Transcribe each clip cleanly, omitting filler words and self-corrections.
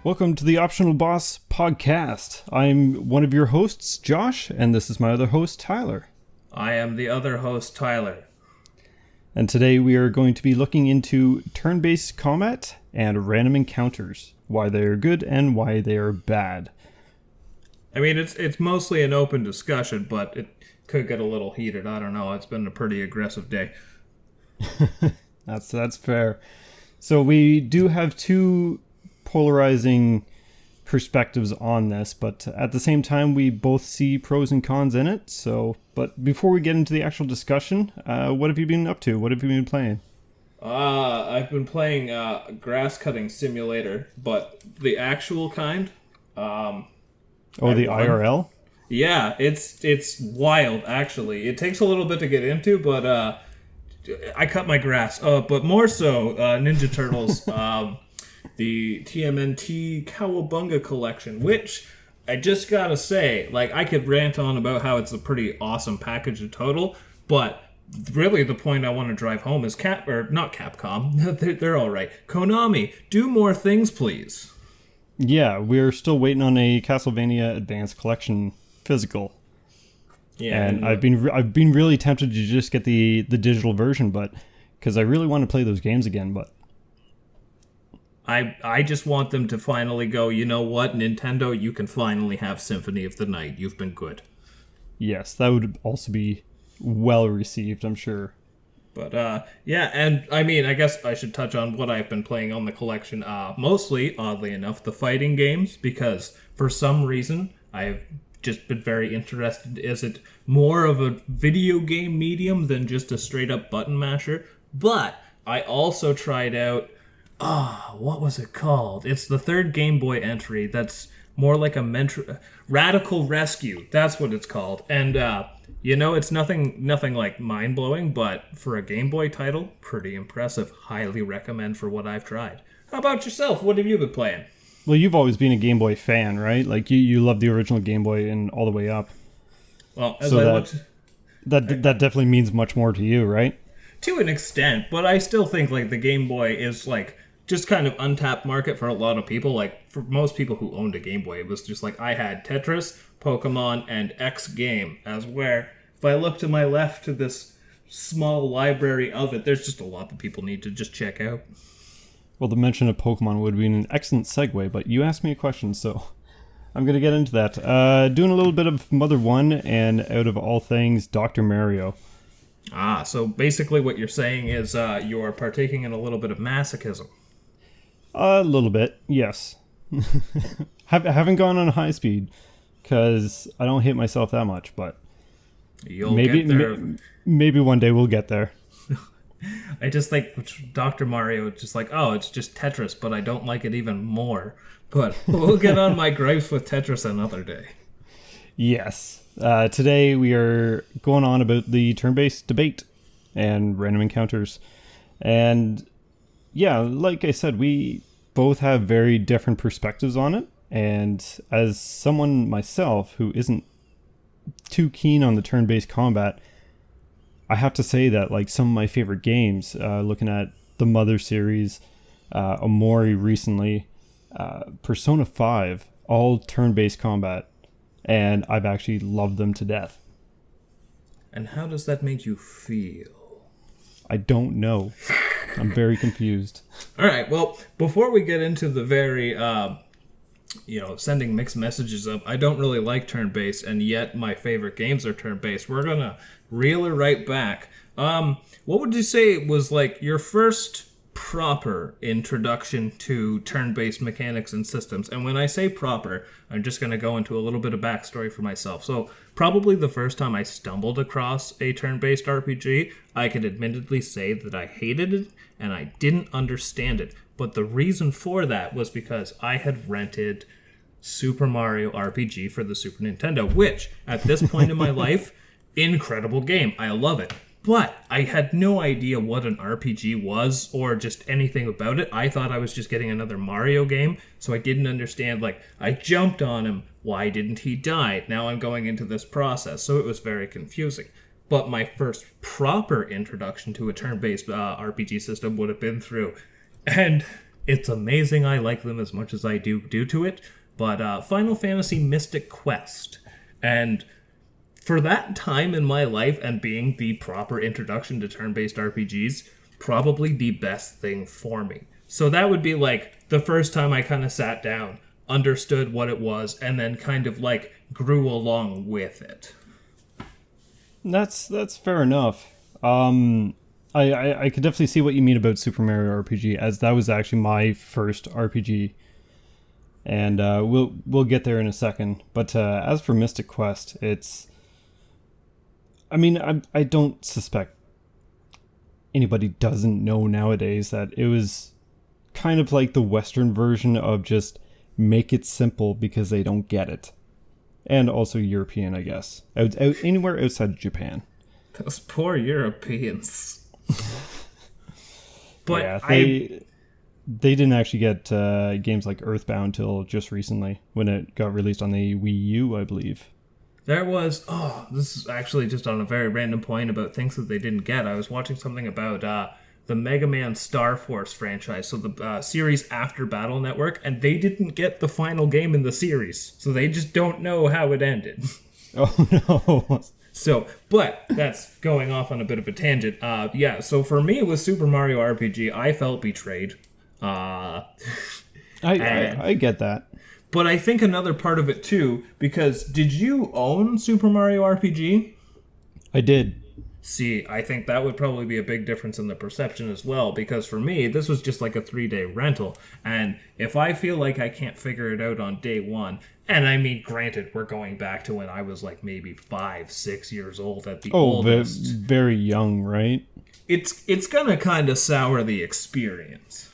Welcome to the Optional Boss podcast. I'm one of your hosts, Josh, and this is my other host, Tyler. I am the other host, Tyler. And today we are going to be looking into turn-based combat and random encounters, why they are good and why they are bad. I mean, it's mostly an open discussion, but it could get a little heated. I don't know. It's been a pretty aggressive day. That's fair. So we do have two polarizing perspectives on this, but at the same time we both see pros and cons in it. But before we get into the actual discussion, what have you been up to? What have you been playing? I've been playing Grass Cutting Simulator, but the actual kind. The IRL? Yeah, it's wild, actually. It takes a little bit to get into, but I cut my grass. But more so, Ninja Turtles, the TMNT Cowabunga collection, which I just gotta say, like, I could rant on about how it's a pretty awesome package in total, but really the point I want to drive home is not Capcom, they're all right. Konami, do more things, please. Yeah, we're still waiting on a Castlevania Advanced Collection physical. Yeah, and I've been really tempted to just get the digital version, but because I really want to play those games again, but I just want them to finally go, you know what, Nintendo, you can finally have Symphony of the Night. You've been good. Yes, that would also be well received, I'm sure. But, yeah, and I mean, I guess I should touch on what I've been playing on the collection. Mostly, oddly enough, the fighting games, because for some reason, I've just been very interested. Is it more of a video game medium than just a straight-up button masher? But I also tried out what was it called? It's the third Game Boy entry that's more like a Radical Rescue. That's what it's called. And, it's nothing like mind-blowing, but for a Game Boy title, pretty impressive. Highly recommend for what I've tried. How about yourself? What have you been playing? Well, you've always been a Game Boy fan, right? Like, you love the original Game Boy and all the way up. Well, that definitely means much more to you, right? To an extent, but I still think, like, the Game Boy is, like, just kind of untapped market for a lot of people. Like, for most people who owned a Game Boy, it was just like, I had Tetris, Pokemon, and X game, as where, if I look to my left to this small library of it, there's just a lot that people need to just check out. Well, the mention of Pokemon would be an excellent segue, but you asked me a question, so I'm going to get into that. Doing a lither bit of Mother 1, and out of all things, Dr. Mario. So basically what you're saying is you're partaking in a little bit of masochism. A little bit, yes. I haven't gone on high speed, because I don't hit myself that much, but get there. Maybe one day we'll get there. I just think Dr. Mario is just like, it's just Tetris, but I don't like it even more. But we'll get on my gripes with Tetris another day. Yes. Today we are going on about the turn-based debate and random encounters. And yeah, like I said, we both have very different perspectives on it. And as someone myself who isn't too keen on the turn-based combat, I have to say that, like, some of my favorite games, looking at the Mother series, Omori recently, Persona 5, all turn-based combat, and I've actually loved them to death. And how does that make you feel? I don't know. I'm very confused. All right, well, before we get into the very, sending mixed messages of, I don't really like turn-based, and yet my favorite games are turn-based, we're going to reel it right back. What would you say was, like, your first proper introduction to turn-based mechanics and systems? And when I say proper, I'm just going to go into a little bit of backstory for myself. So probably the first time I stumbled across a turn-based RPG, I could admittedly say that I hated it and I didn't understand it. But the reason for that was because I had rented Super Mario RPG for the Super Nintendo, which, at this point in my life, incredible game. I love it. But I had no idea what an RPG was or just anything about it. I thought I was just getting another Mario game, so I didn't understand. Like, I jumped on him. Why didn't he die? Now I'm going into this process. So it was very confusing. But my first proper introduction to a turn-based RPG system would have been through. And it's amazing I like them as much as I do due to it. But Final Fantasy Mystic Quest. And for that time in my life and being the proper introduction to turn-based RPGs, probably the best thing for me. So that would be like the first time I kind of sat down, understood what it was, and then kind of like grew along with it. That's fair enough. I could definitely see what you mean about Super Mario RPG, as that was actually my first RPG. And we'll get there in a second. But as for Mystic Quest, I don't suspect anybody doesn't know nowadays that it was kind of like the Western version of just make it simple because they don't get it. And also European, I guess. Anywhere outside of Japan. Those poor Europeans. But yeah, they didn't actually get games like Earthbound till just recently, when it got released on the Wii U, I believe. There was, this is actually just on a very random point about things that they didn't get. I was watching something about the Mega Man Star Force franchise, so the series after Battle Network, and they didn't get the final game in the series, so they just don't know how it ended. Oh, no. So, but that's going off on a bit of a tangent. So for me with Super Mario RPG, I felt betrayed. I get that. But I think another part of it too, because did you own Super Mario RPG? I did. See, I think that would probably be a big difference in the perception as well, because for me, this was just like a 3-day rental, and if I feel like I can't figure it out on day one, and I mean, granted, we're going back to when I was like maybe 5-6 years old at the oldest. Very young, right? It's gonna kind of sour the experience.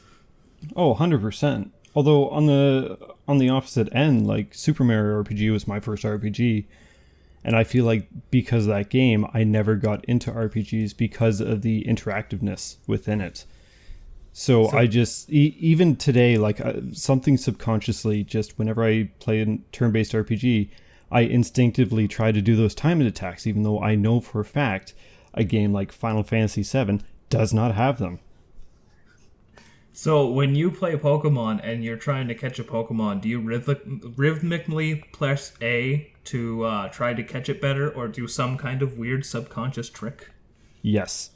Oh, 100%. Although on the opposite end, like Super Mario RPG was my first RPG, and I feel like because of that game, I never got into RPGs because of the interactiveness within it. So I just, even today, like something subconsciously, just whenever I play a turn-based RPG, I instinctively try to do those timed attacks, even though I know for a fact a game like Final Fantasy VII does not have them. So when you play Pokemon and you're trying to catch a Pokemon, do you rhythmically press A to try to catch it better, or do some kind of weird subconscious trick? Yes.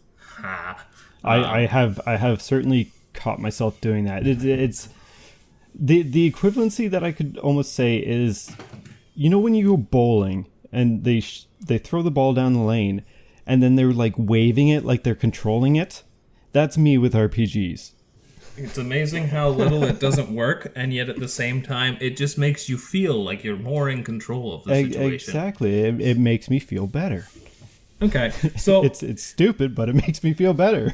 I have certainly caught myself doing that. It's the equivalency that I could almost say is, when you go bowling and they throw the ball down the lane and then they're like waving it like they're controlling it. That's me with RPGs. It's amazing how little it doesn't work, and yet at the same time, it just makes you feel like you're more in control of the situation. Exactly. It makes me feel better. Okay, so it's stupid, but it makes me feel better.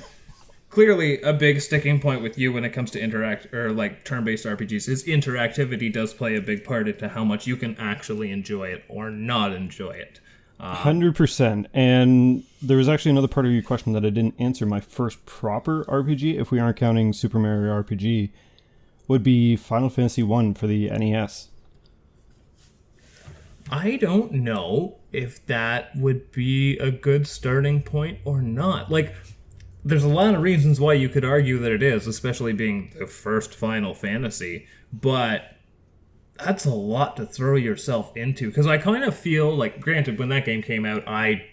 Clearly, a big sticking point with you when it comes to turn-based RPGs is interactivity does play a big part into how much you can actually enjoy it or not enjoy it. 100%. And there was actually another part of your question that I didn't answer. My first proper RPG, if we aren't counting Super Mario RPG, would be Final Fantasy 1 for the NES. I don't know if that would be a good starting point or not. Like, there's a lot of reasons why you could argue that it is, especially being the first Final Fantasy, but that's a lot to throw yourself into, because I kind of feel like, granted, when that game came out, I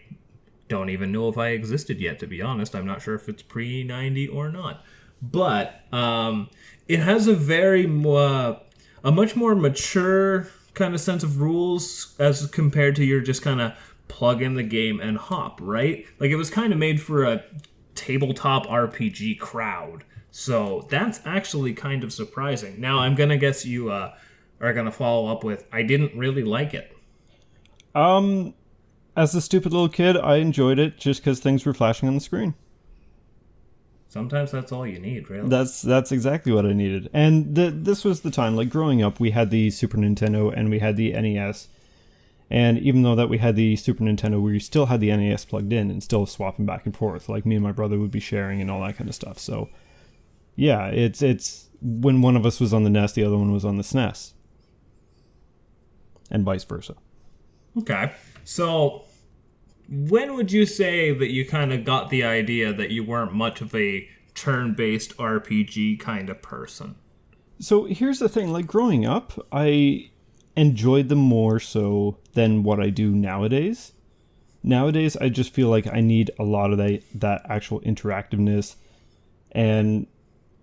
don't even know if I existed yet, to be honest. I'm not sure if it's pre-90 or not. But it has a much more mature kind of sense of rules as compared to your just kind of plug in the game and hop, right? Like, it was kind of made for a tabletop RPG crowd. So that's actually kind of surprising. Now, I'm going to guess you are going to follow up with, I didn't really like it. As a stupid little kid, I enjoyed it just because things were flashing on the screen. Sometimes that's all you need, really. That's exactly what I needed. And this was the time, like growing up, we had the Super Nintendo and we had the NES. And even though that we had the Super Nintendo, we still had the NES plugged in and still swapping back and forth. Like me and my brother would be sharing and all that kind of stuff. So yeah, it's when one of us was on the NES, the other one was on the SNES. And vice versa. Okay. So when would you say that you kind of got the idea that you weren't much of a turn-based RPG kind of person? So here's the thing, like growing up, I enjoyed them more so than what I do nowadays. Nowadays, I just feel like I need a lot of that actual interactiveness and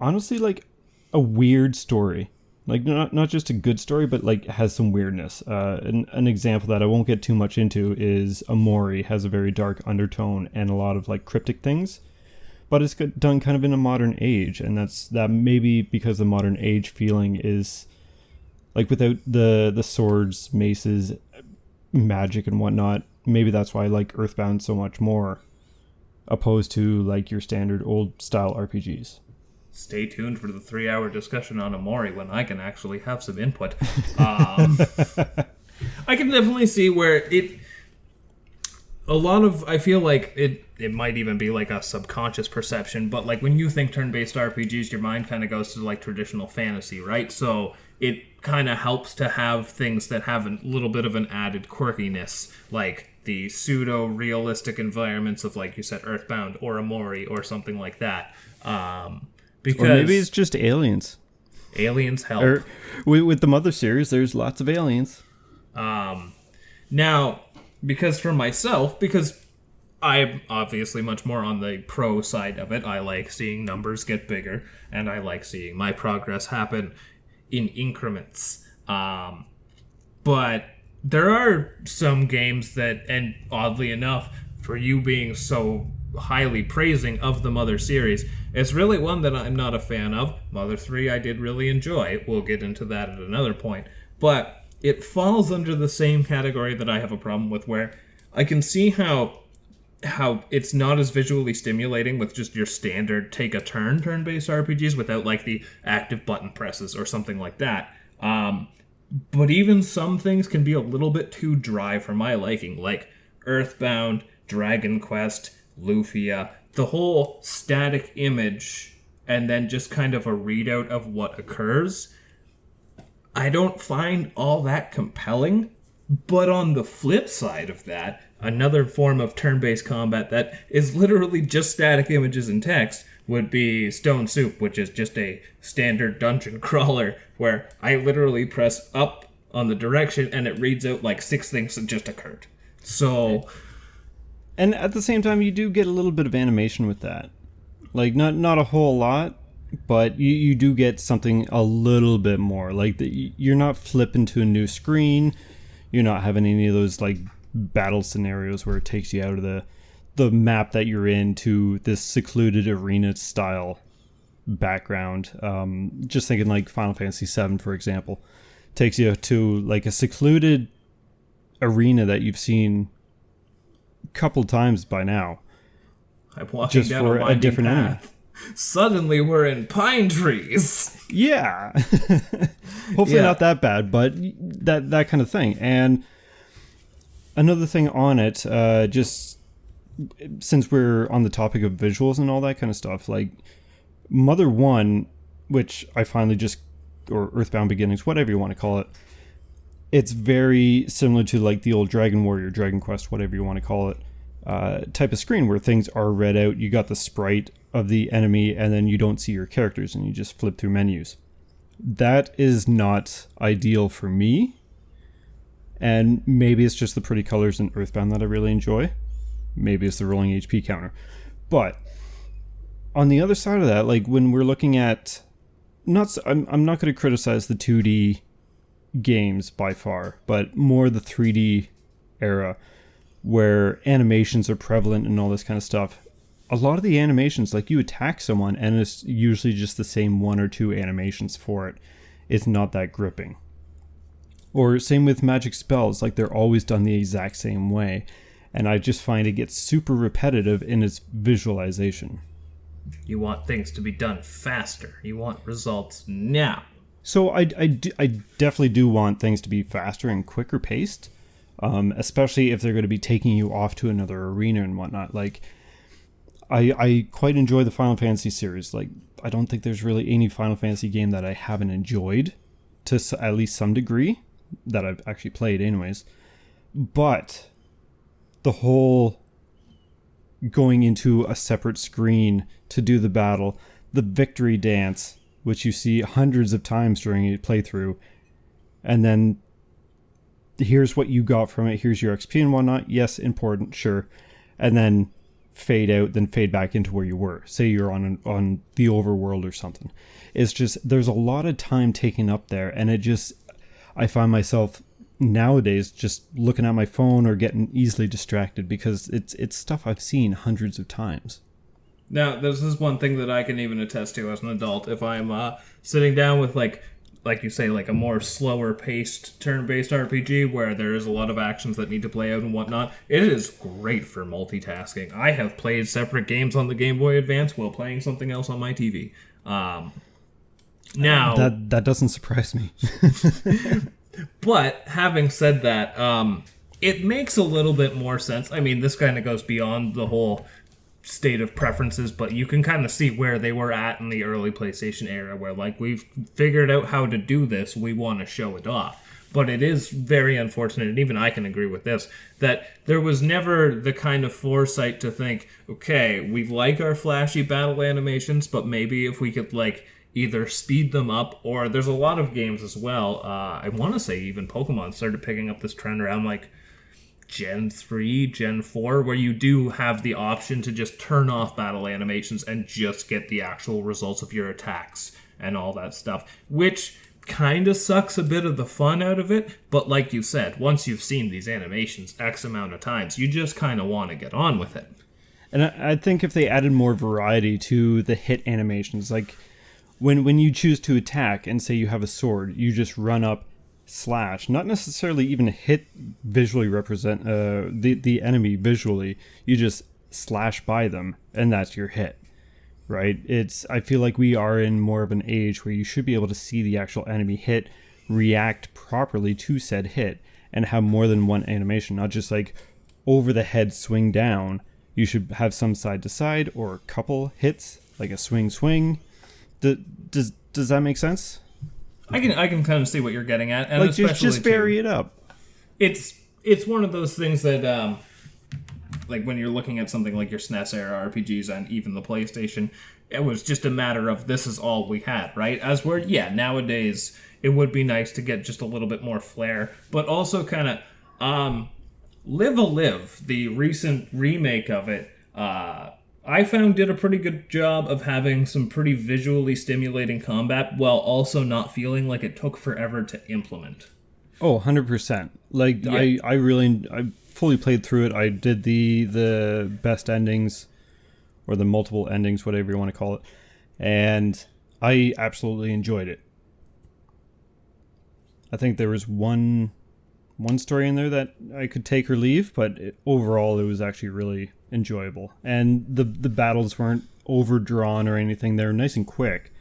honestly, like a weird story. Like not just a good story, but like has some weirdness. An example that I won't get too much into is Amori has a very dark undertone and a lot of like cryptic things, but it's done kind of in a modern age, and that maybe because the modern age feeling is like without the swords, maces, magic and whatnot. Maybe that's why I like Earthbound so much more, opposed to like your standard old style RPGs. Stay tuned for the 3-hour discussion on Amori when I can actually have some input. I can definitely see where I feel like it might even be like a subconscious perception, but like when you think turn-based RPGs, your mind kind of goes to like traditional fantasy, right? So it kind of helps to have things that have a little bit of an added quirkiness, like the pseudo-realistic environments of, like you said, Earthbound or Amori or something like that. Because or maybe it's just aliens. Aliens help. Or with the Mother series, there's lots of aliens. Now, because for myself, because I'm obviously much more on the pro side of it, I like seeing numbers get bigger, and I like seeing my progress happen in increments. But there are some games that, and oddly enough, for you being so highly praising of the Mother series, it's really one that I'm not a fan of. Mother 3 I did really enjoy. We'll get into that at another point. But it falls under the same category that I have a problem with, where I can see how it's not as visually stimulating with just your standard take-a-turn turn-based RPGs without like the active button presses or something like that. But even some things can be a little bit too dry for my liking, like Earthbound, Dragon Quest, Lufia, the whole static image and then just kind of a readout of what occurs. I don't find all that compelling, but on the flip side of that, another form of turn-based combat that is literally just static images and text would be Stone Soup, which is just a standard dungeon crawler where I literally press up on the direction and it reads out like 6 things that just occurred. So... And at the same time, you do get a little bit of animation with that. Like, not a whole lot, but you do get something a little bit more. Like, you're not flipping to a new screen. You're not having any of those, like, battle scenarios where it takes you out of the map that you're in to this secluded arena-style background. Just thinking, like, Final Fantasy VII, for example. Takes you to, like, a secluded arena that you've seen couple times by now. I'm walking just down for a different path. Enemy. Suddenly we're in pine trees. Yeah. Hopefully not that bad, but that kind of thing. And another thing on it, just since we're on the topic of visuals and all that kind of stuff, like Mother 1, which I finally or Earthbound Beginnings, whatever you want to call it, it's very similar to like the old Dragon Warrior, Dragon Quest, whatever you want to call it, type of screen where things are read out. You got the sprite of the enemy and then you don't see your characters and you just flip through menus. That is not ideal for me. And maybe it's just the pretty colors in Earthbound that I really enjoy. Maybe it's the rolling HP counter. But on the other side of that, like when we're looking at... I'm not going to criticize the 2D games by far, but more the 3D era where animations are prevalent and all this kind of stuff. A lot of the animations, like you attack someone and it's usually just the same 1 or 2 animations for it. It's not that gripping. Or same with magic spells, like they're always done the exact same way. And I just find it gets super repetitive in its visualization. You want things to be done faster. You want results now. So I definitely do want things to be faster and quicker paced. especially if they're going to be taking you off to another arena and whatnot. Like, I quite enjoy the Final Fantasy series. Like, I don't think there's really any Final Fantasy game that I haven't enjoyed to at least some degree that I've actually played anyways. But the whole going into a separate screen to do the battle, the victory dance, which you see hundreds of times during a playthrough, and then here's what you got from it, here's your XP and whatnot, yes, important, sure, and then fade out, then fade back into where you were. Say you're on the overworld or something. It's just, there's a lot of time taken up there, and I find myself nowadays just looking at my phone or getting easily distracted because it's stuff I've seen hundreds of times. Now, this is one thing that I can even attest to as an adult. If I'm sitting down with, like you say, like a more slower-paced turn-based RPG where there is a lot of actions that need to play out and whatnot, it is great for multitasking. I have played separate games on the Game Boy Advance while playing something else on my TV. Now that doesn't surprise me. But having said that, it makes a little bit more sense. I mean, this kind of goes beyond the whole state of preferences, but you can kind of see where they were at in the early PlayStation era, where like, we've figured out how to do this, we want to show it off. But it is very unfortunate, and even I can agree with this, that there was never the kind of foresight to think, okay, we like our flashy battle animations, but maybe if we could like either speed them up, or there's a lot of games as well. I want to say even Pokemon started picking up this trend around like Gen 3, Gen 4, where you do have the option to just turn off battle animations and just get the actual results of your attacks and all that stuff, which kind of sucks a bit of the fun out of it. But like you said, once you've seen these animations X amount of times, you just kind of want to get on with it. And I think if they added more variety to the hit animations, like when you choose to attack and say you have a sword, you just run up, slash, not necessarily even hit visually represent the enemy visually, you just slash by them and that's your hit, right? I feel like we are in more of an age where you should be able to see the actual enemy hit, react properly to said hit, and have more than one animation, not just like over the head swing down. You should have some side to side or a couple hits, like a swing. Does that make sense? I can kind of see what you're getting at, and like especially just vary it up. It's one of those things that like when you're looking at something like your SNES era RPGs and even the PlayStation, it was just a matter of this is all we had, right? As we're nowadays it would be nice to get just a little bit more flair, but also kind of Live a Live, the recent remake of it. I found did a pretty good job of having some pretty visually stimulating combat while also not feeling like it took forever to implement. Oh, 100%. Like, yeah. I fully played through it. I did the best endings, or the multiple endings, whatever you want to call it. And I absolutely enjoyed it. I think there was one story in there that I could take or leave, but overall it was actually really enjoyable. And the battles weren't overdrawn or anything. They were nice and quick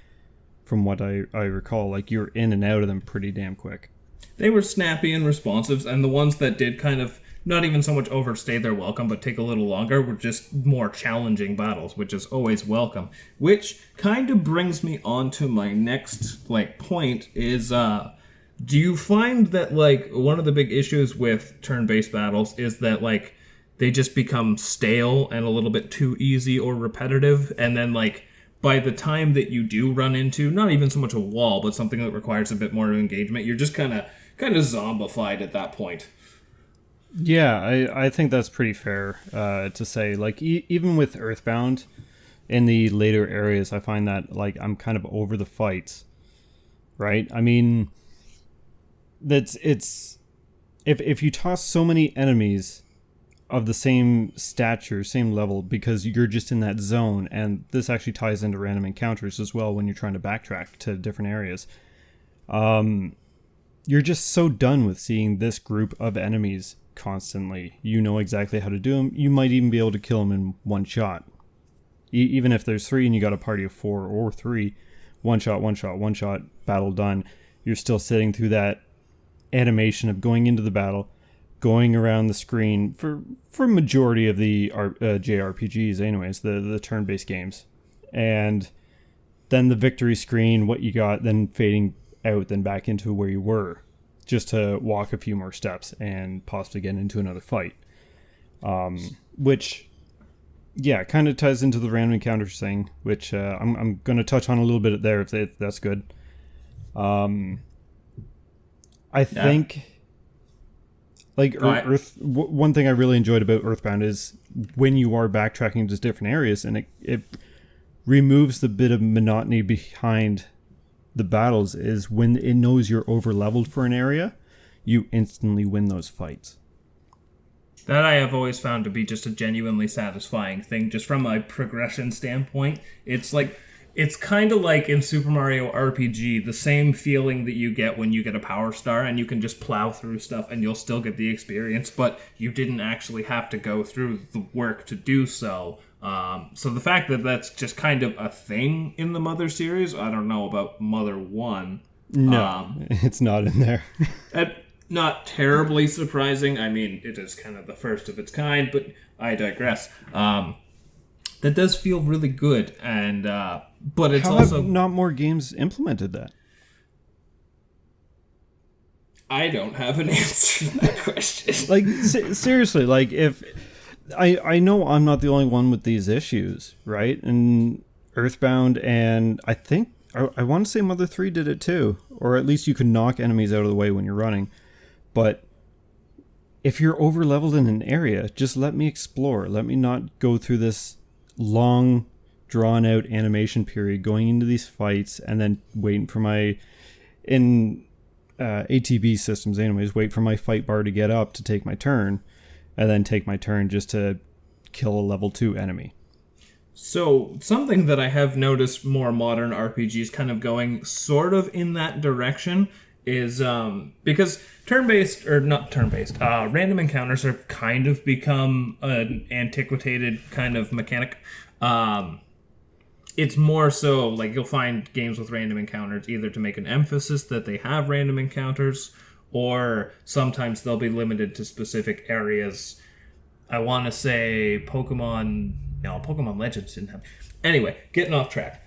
from what I recall. Like, you're in and out of them pretty damn quick. They were snappy and responsive, and the ones that did kind of not even so much overstay their welcome but take a little longer were just more challenging battles, which is always welcome. Which kind of brings me on to my next point is do you find that one of the big issues with turn-based battles is that they just become stale and a little bit too easy or repetitive, and then by the time that you do run into not even so much a wall but something that requires a bit more engagement, you're just kind of zombified at that point? Yeah, I think that's pretty fair to say. Even with Earthbound in the later areas, I find that I'm kind of over the fights, right? I mean, it's if you toss so many enemies of the same stature, same level, because you're just in that zone, and this actually ties into random encounters as well when you're trying to backtrack to different areas. You're just so done with seeing this group of enemies constantly. You know exactly how to do them. You might even be able to kill them in one shot. Even if there's 3 and you got a party of 4 or 3, one shot, battle done. You're still sitting through that animation of going into the battle, going around the screen for majority of the JRPGs, anyways, the turn-based games, and then the victory screen, what you got, then fading out, then back into where you were, just to walk a few more steps and possibly get into another fight. Which, yeah, kind of ties into the random encounters thing, which I'm going to touch on a little bit there if that's good. I think, like, one thing I really enjoyed about Earthbound is when you are backtracking to different areas, and it removes the bit of monotony behind the battles, is when it knows you're over leveled for an area, you instantly win those fights. That I have always found to be just a genuinely satisfying thing, just from a progression standpoint. It's kind of like in Super Mario RPG, the same feeling that you get when you get a Power Star and you can just plow through stuff and you'll still get the experience, but you didn't actually have to go through the work to do so. So the fact that that's just kind of a thing in the Mother series, I don't know about Mother 1. No, it's not in there. Not terribly surprising. I mean, it is kind of the first of its kind, but I digress. That does feel really good, and but it's also have not more games implemented that. I don't have an answer to that question. Like, seriously, like, if I know I'm not the only one with these issues, right? And Earthbound, and I think I want to say Mother 3 did it too, or at least you can knock enemies out of the way when you're running. But if you're over leveled in an area, just let me explore. Let me not go through this long, drawn out animation period going into these fights and then waiting for my, in ATB systems anyways, wait for my fight bar to get up to take my turn, and then take my turn just to kill a level 2 enemy. So, something that I have noticed more modern RPGs kind of going sort of in that direction is because random encounters have kind of become an antiquated kind of mechanic. It's more so like you'll find games with random encounters either to make an emphasis that they have random encounters, or sometimes they'll be limited to specific areas. I want to say Pokemon Legends didn't have. Anyway, getting off track.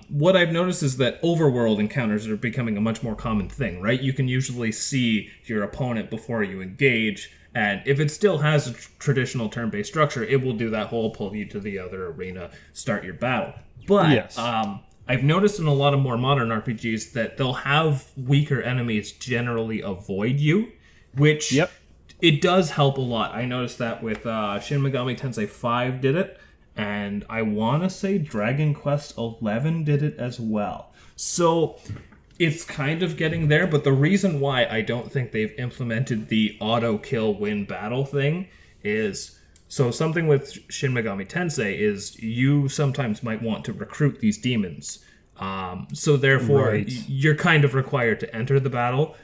What I've noticed is that overworld encounters are becoming a much more common thing, right? You can usually see your opponent before you engage, and if it still has a traditional turn-based structure, it will do that whole pull you to the other arena, start your battle. But yes. I've noticed in a lot of more modern RPGs that they'll have weaker enemies generally avoid you, which it does help a lot. I noticed that with Shin Megami Tensei 5 did it, and I want to say Dragon Quest 11 did it as well. So it's kind of getting there, but the reason why I don't think they've implemented the auto-kill win battle thing is, so something with Shin Megami Tensei is you sometimes might want to recruit these demons. So therefore, you're kind of required to enter the battle.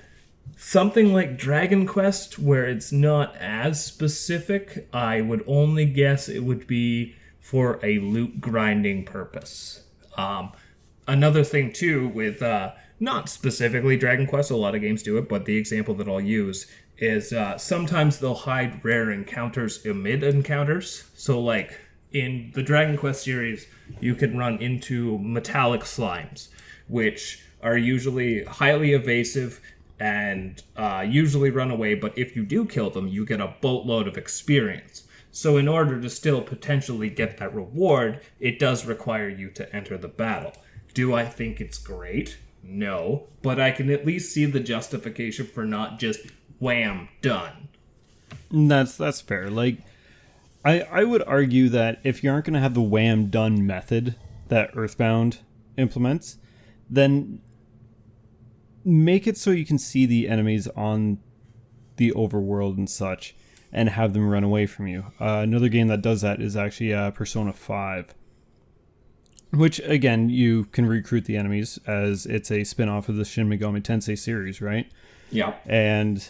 Something like Dragon Quest, where it's not as specific, I would only guess it would be for a loot grinding purpose. Another thing too with not specifically Dragon Quest, a lot of games do it, but the example that I'll use is sometimes they'll hide rare encounters amid encounters. So like in the Dragon Quest series, you can run into metallic slimes, which are usually highly evasive and usually run away, but if you do kill them, you get a boatload of experience. So in order to still potentially get that reward, it does require you to enter the battle. Do I think it's great? No. But I can at least see the justification for not just wham, done. That's fair. Like, I would argue that if you aren't going to have the wham, done method that Earthbound implements, then make it so you can see the enemies on the overworld and such, and have them run away from you. Another game that does that is actually Persona 5. Which, again, you can recruit the enemies as it's a spin-off of the Shin Megami Tensei series, right? Yeah. And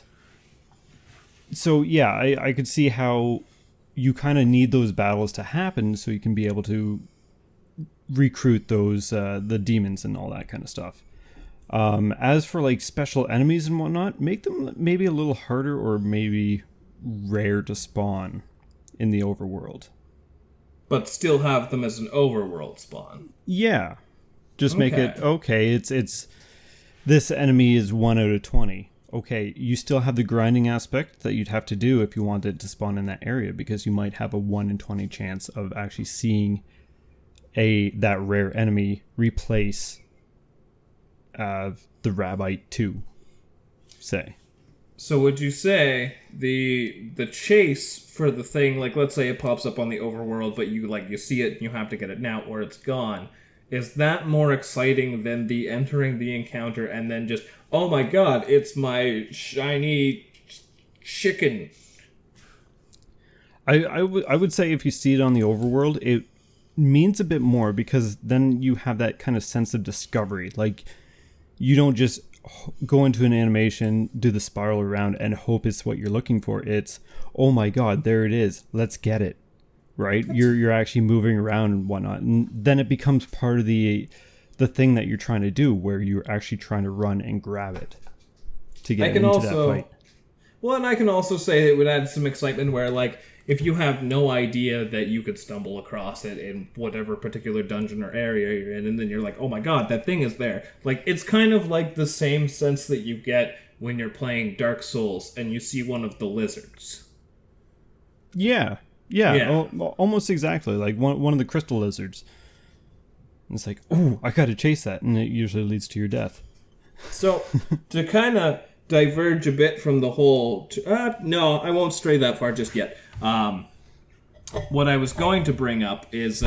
so, yeah, I could see how you kind of need those battles to happen so you can be able to recruit those, the demons and all that kind of stuff. As for, like, special enemies and whatnot, make them maybe a little harder or maybe rare to spawn in the overworld. But still have them as an overworld spawn. Yeah. Just make it, okay, it's this enemy is 1 out of 20. Okay, you still have the grinding aspect that you'd have to do if you wanted to spawn in that area, because you might have a 1 in 20 chance of actually seeing that rare enemy replace the Rabbite 2, say. So would you say the chase for the thing, like let's say it pops up on the overworld, but you see it and you have to get it now or it's gone, is that more exciting than the entering the encounter and then just, oh my god, it's my shiny chicken? I would say if you see it on the overworld, it means a bit more, because then you have that kind of sense of discovery. Like, you don't just go into an animation, do the spiral around, and hope it's what you're looking for. It's, oh my god, there it is, let's get it. Right? You're actually moving around and whatnot, and then it becomes part of the thing that you're trying to do, where you're actually trying to run and grab it to get into that fight. Well, and I can also say it would add some excitement where, like, if you have no idea that you could stumble across it in whatever particular dungeon or area you're in, and then you're like, oh my god, that thing is there. Like, it's kind of like the same sense that you get when you're playing Dark Souls and you see one of the lizards. Yeah, almost exactly. Like one of the crystal lizards. It's like, oh, I gotta chase that, and it usually leads to your death. So, to kind of diverge a bit from the whole... no, I won't stray that far just yet. What I was going to bring up is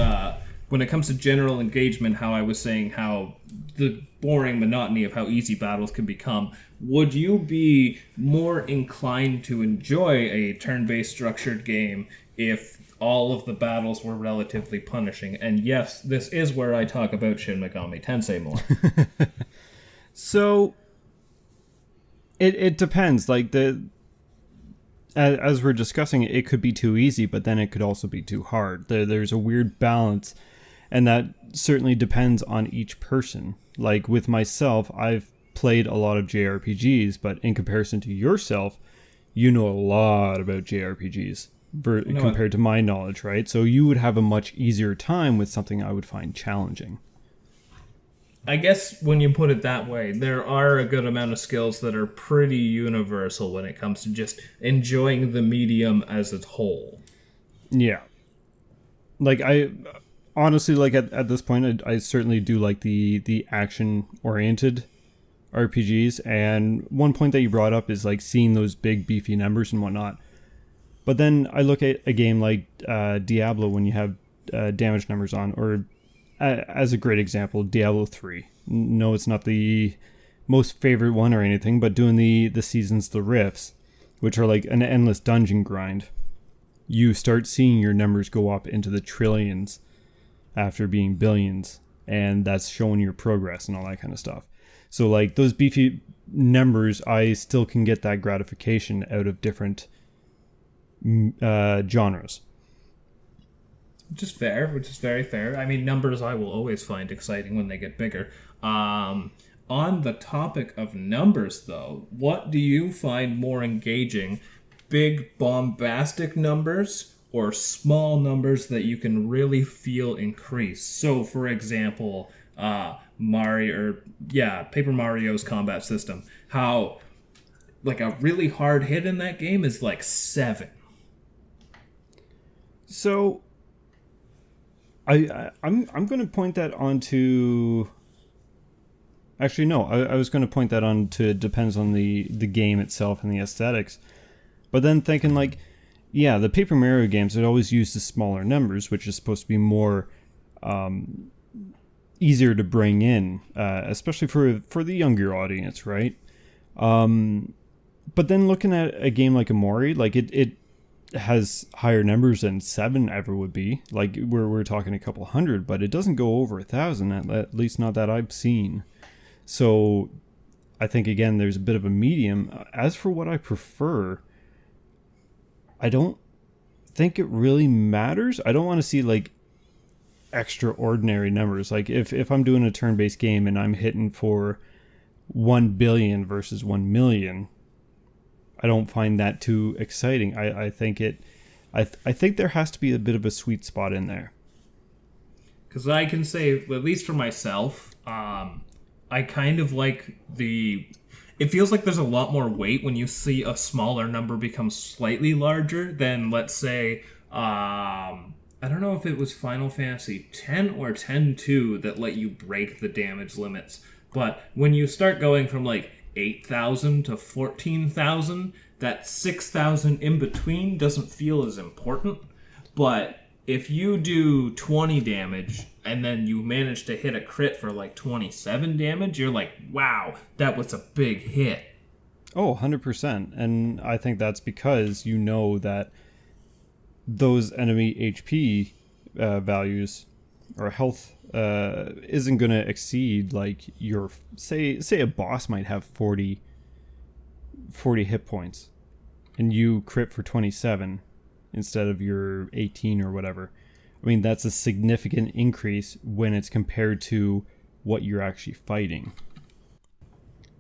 when it comes to general engagement, how I was saying how the boring monotony of how easy battles can become. Would you be more inclined to enjoy a turn-based structured game if all of the battles were relatively punishing? And yes, this is where I talk about Shin Megami Tensei more. So, it depends. Like, as we're discussing, it could be too easy, but then it could also be too hard. There's a weird balance, and that certainly depends on each person. Like, with myself, I've played a lot of JRPGs, but in comparison to yourself, you know a lot about JRPGs compared to my knowledge, right? So you would have a much easier time with something I would find challenging. I guess when you put it that way, there are a good amount of skills that are pretty universal when it comes to just enjoying the medium as a whole. Yeah. Like, I honestly, like, at this point, I certainly do like the action-oriented RPGs, and one point that you brought up is, like, seeing those big, beefy numbers and whatnot. But then I look at a game like Diablo, when you have damage numbers on, or as a great example, Diablo 3. No, it's not the most favorite one or anything, but doing the seasons, the rifts, which are like an endless dungeon grind, you start seeing your numbers go up into the trillions after being billions, and that's showing your progress and all that kind of stuff. So, like, those beefy numbers, I still can get that gratification out of different genres. Which is fair, which is very fair. I mean, numbers I will always find exciting when they get bigger. On the topic of numbers, though, what do you find more engaging? Big, bombastic numbers or small numbers that you can really feel increase? So, for example, Paper Mario's combat system. How, like, a really hard hit in that game is like 7. So, I'm going to point that onto... Actually, no. I was going to point that on to it depends on the game itself and the aesthetics. But then thinking, like, yeah, the Paper Mario games would always use the smaller numbers, which is supposed to be more easier to bring in, especially for the younger audience, right? But then looking at a game like Amori, like, it has higher numbers than 7 ever would be. Like, we're talking a couple hundred, but it doesn't go over 1,000, at least not that I've seen. So I think, again, there's a bit of a medium. As for what I prefer, I don't think it really matters. I don't want to see, like, extraordinary numbers. Like, if I'm doing a turn-based game and I'm hitting for 1 billion versus 1 million, I don't find that too exciting. I think I think there has to be a bit of a sweet spot in there. Because I can say, at least for myself, I kind of like the... It feels like there's a lot more weight when you see a smaller number become slightly larger than, let's say, I don't know if it was Final Fantasy X or X-2 that let you break the damage limits. But when you start going from like 8,000 to 14,000, that 6,000 in between doesn't feel as important. But if you do 20 damage and then you manage to hit a crit for like 27 damage, you're like, wow, that was a big hit. Oh, 100%. And I think that's because you know that those enemy HP values or health isn't going to exceed like your... Say a boss might have 40 hit points and you crit for 27 instead of your 18 or whatever. I mean, that's a significant increase when it's compared to what you're actually fighting.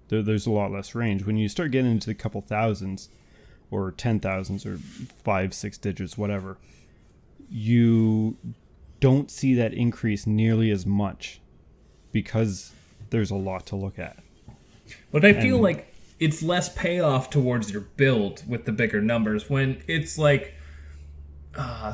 There's a lot less range. When you start getting into the couple thousands or 10,000s or 5-6 digits, whatever, you don't see that increase nearly as much because there's a lot to look at. But I feel like it's less payoff towards your build with the bigger numbers when it's like...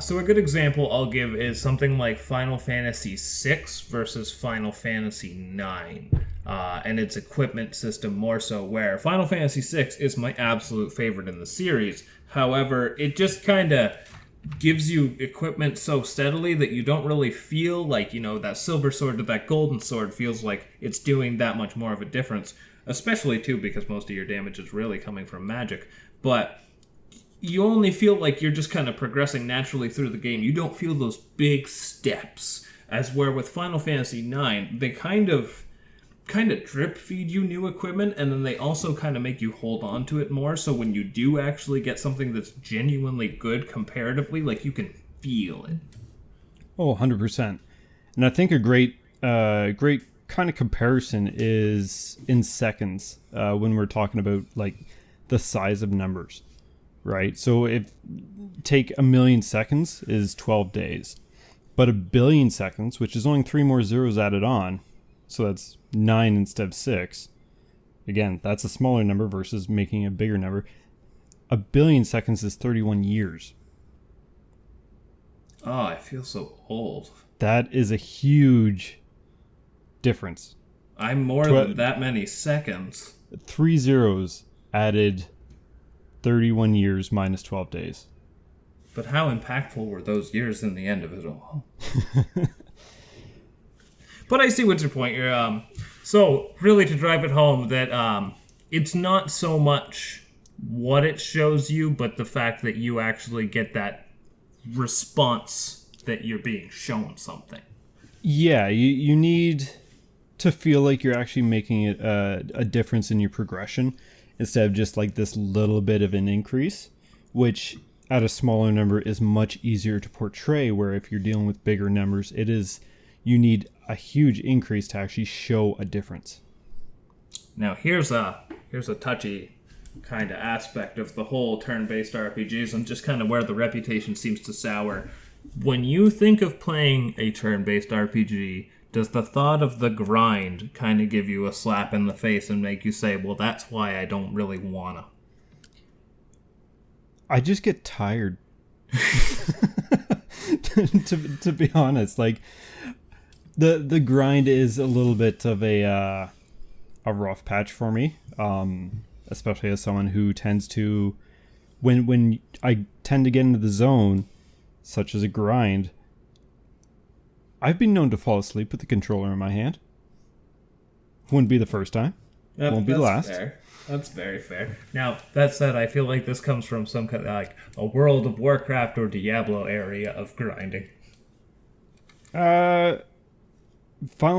so a good example I'll give is something like Final Fantasy VI versus Final Fantasy IX, and its equipment system more so, where Final Fantasy VI is my absolute favorite in the series. However, it just kind of gives you equipment so steadily that you don't really feel like, you know, that silver sword to that golden sword feels like it's doing that much more of a difference, especially too because most of your damage is really coming from magic. But you only feel like you're just kind of progressing naturally through the game. You don't feel those big steps, as where with Final Fantasy IX, they kind of drip feed you new equipment, and then they also kind of make you hold on to it more, so when you do actually get something that's genuinely good comparatively, like, you can feel it. Oh, 100%. And I think a great kind of comparison is in seconds when we're talking about, like, the size of numbers. Right, so if take 1,000,000 seconds is 12 days, but 1,000,000,000 seconds, which is only 3 more zeros added on, so that's 9 instead of 6. Again, that's a smaller number versus making a bigger number. 1,000,000,000 seconds is 31 years. Oh, I feel so old. That is a huge difference. I'm more than that many seconds. 3 zeros added 31 years minus 12 days. But how impactful were those years in the end of it all? But I see what's your point. So, really to drive it home, that it's not so much what it shows you, but the fact that you actually get that response that you're being shown something. Yeah, you need to feel like you're actually making it a difference in your progression, instead of just like this little bit of an increase, which at a smaller number is much easier to portray, where if you're dealing with bigger numbers, you need a huge increase to actually show a difference. Now here's a touchy kind of aspect of the whole turn-based RPGs and just kind of where the reputation seems to sour. When you think of playing a turn-based RPG, does the thought of the grind kind of give you a slap in the face and make you say, well, that's why I don't really wanna? I just get tired. to be honest, like the grind is a little bit of a rough patch for me, especially as someone who tends to, when I tend to get into the zone, such as a grind, I've been known to fall asleep with the controller in my hand. Wouldn't be the first time. Won't be the last. Fair. That's very fair. Now, that said, I feel like this comes from some kind of like a World of Warcraft or Diablo area of grinding. Final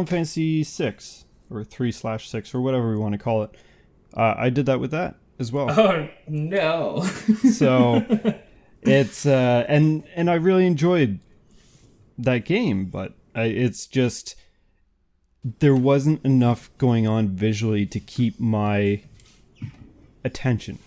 Fantasy 6 or 3/6 or whatever we want to call it. I did that with that as well. Oh no! So it's and I really enjoyed that game, but it's just there wasn't enough going on visually to keep my attention.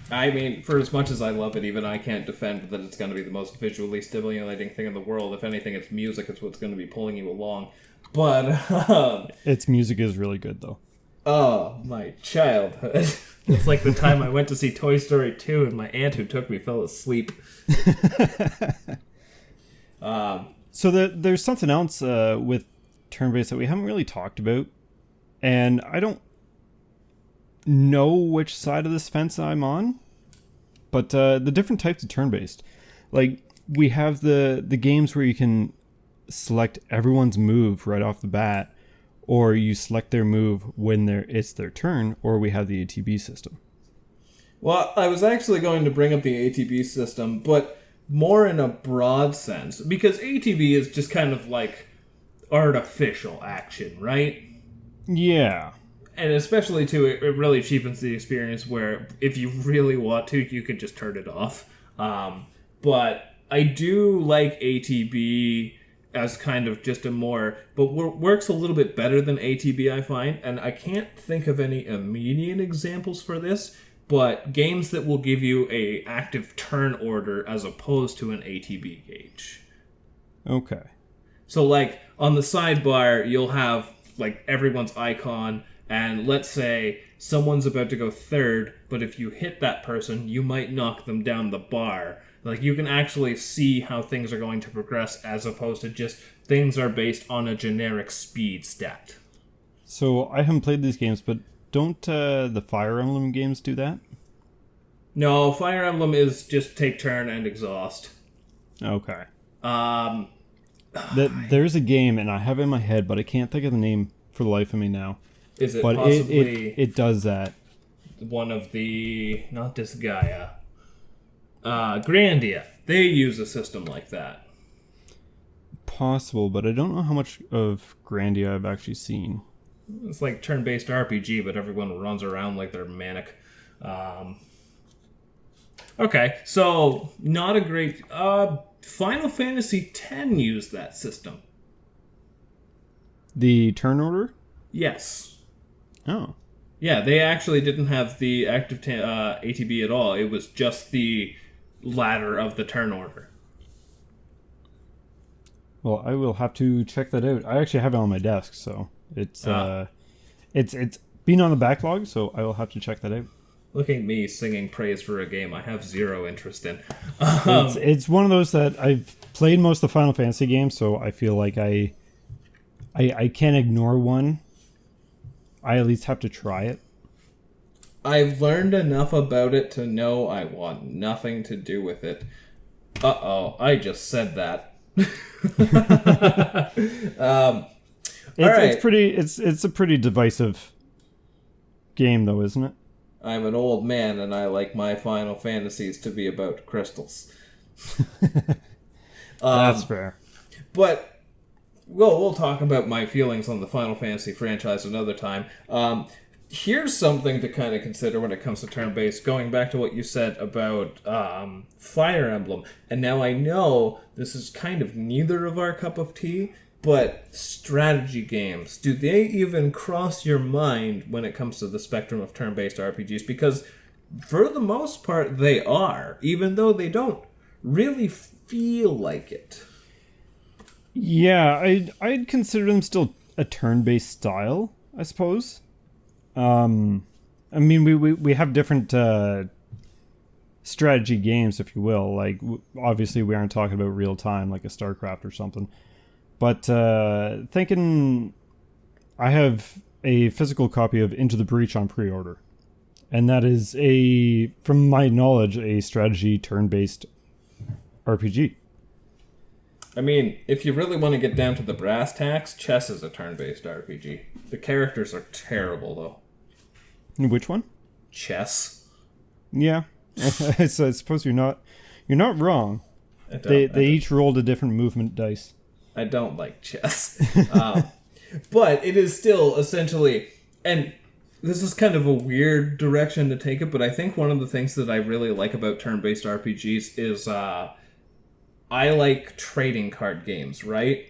I mean, for as much as I love it, even I can't defend that it's going to be the most visually stimulating thing in the world. If anything, it's music. It's what's going to be pulling you along. But, Its music is really good, though. oh, my childhood. It's like the time I went to see Toy Story 2 and my aunt who took me fell asleep. So there's something else with turn-based that we haven't really talked about. And I don't know which side of this fence I'm on. But the different types of turn-based. Like, we have the games where you can select everyone's move right off the bat, or you select their move when it's their turn, or we have the ATB system. Well, I was actually going to bring up the ATB system, but more in a broad sense, because ATB is just kind of like artificial action, right? Yeah. And especially, too, it really cheapens the experience where if you really want to, you can just turn it off. But I do like ATB as kind of just a more... But works a little bit better than ATB, I find. And I can't think of any immediate examples for this, but games that will give you a active turn order as opposed to an ATB gauge. Okay. So, like, on the sidebar, you'll have, like, everyone's icon... And let's say someone's about to go third, but if you hit that person, you might knock them down the bar. Like, you can actually see how things are going to progress as opposed to just things are based on a generic speed stat. So I haven't played these games, but don't the Fire Emblem games do that? No, Fire Emblem is just take turn and exhaust. Okay. There's a game, and I have it in my head, but I can't think of the name for the life of me now. Is it but possibly... It does that. One of the... Not Disgaea. Grandia. They use a system like that. Possible, but I don't know how much of Grandia I've actually seen. It's like turn-based RPG, but everyone runs around like they're manic. Okay, so not a great... Final Fantasy X used that system. The turn order? Yes. Oh. Yeah, they actually didn't have the active ATB at all. It was just the ladder of the turn order. Well, I will have to check that out. I actually have it on my desk, so it's been on the backlog, so I will have to check that out. Look at me singing praise for a game I have zero interest in. It's one of those that I've played most of the Final Fantasy games, so I feel like I can't ignore one. I at least have to try it. I've learned enough about it to know I want nothing to do with it. Uh-oh, I just said that. It's a pretty divisive game, though, isn't it? I'm an old man, and I like my Final Fantasies to be about crystals. That's fair. But... Well, we'll talk about my feelings on the Final Fantasy franchise another time. Here's something to kind of consider when it comes to turn-based, going back to what you said about Fire Emblem. And now I know this is kind of neither of our cup of tea, but strategy games, do they even cross your mind when it comes to the spectrum of turn-based RPGs? Because for the most part, they are, even though they don't really feel like it. Yeah, I'd consider them still a turn-based style, I suppose. I mean, we have different strategy games, if you will. Like, obviously, we aren't talking about real time, like a StarCraft or something. But thinking, I have a physical copy of Into the Breach on pre-order, and that is from my knowledge, a strategy turn-based RPG. I mean, if you really want to get down to the brass tacks, chess is a turn-based RPG. The characters are terrible, though. Which one? Chess. Yeah, I suppose you're not wrong. They each rolled a different movement dice. I don't like chess, but it is still essentially, and this is kind of a weird direction to take it. But I think one of the things that I really like about turn-based RPGs is I like trading card games, right?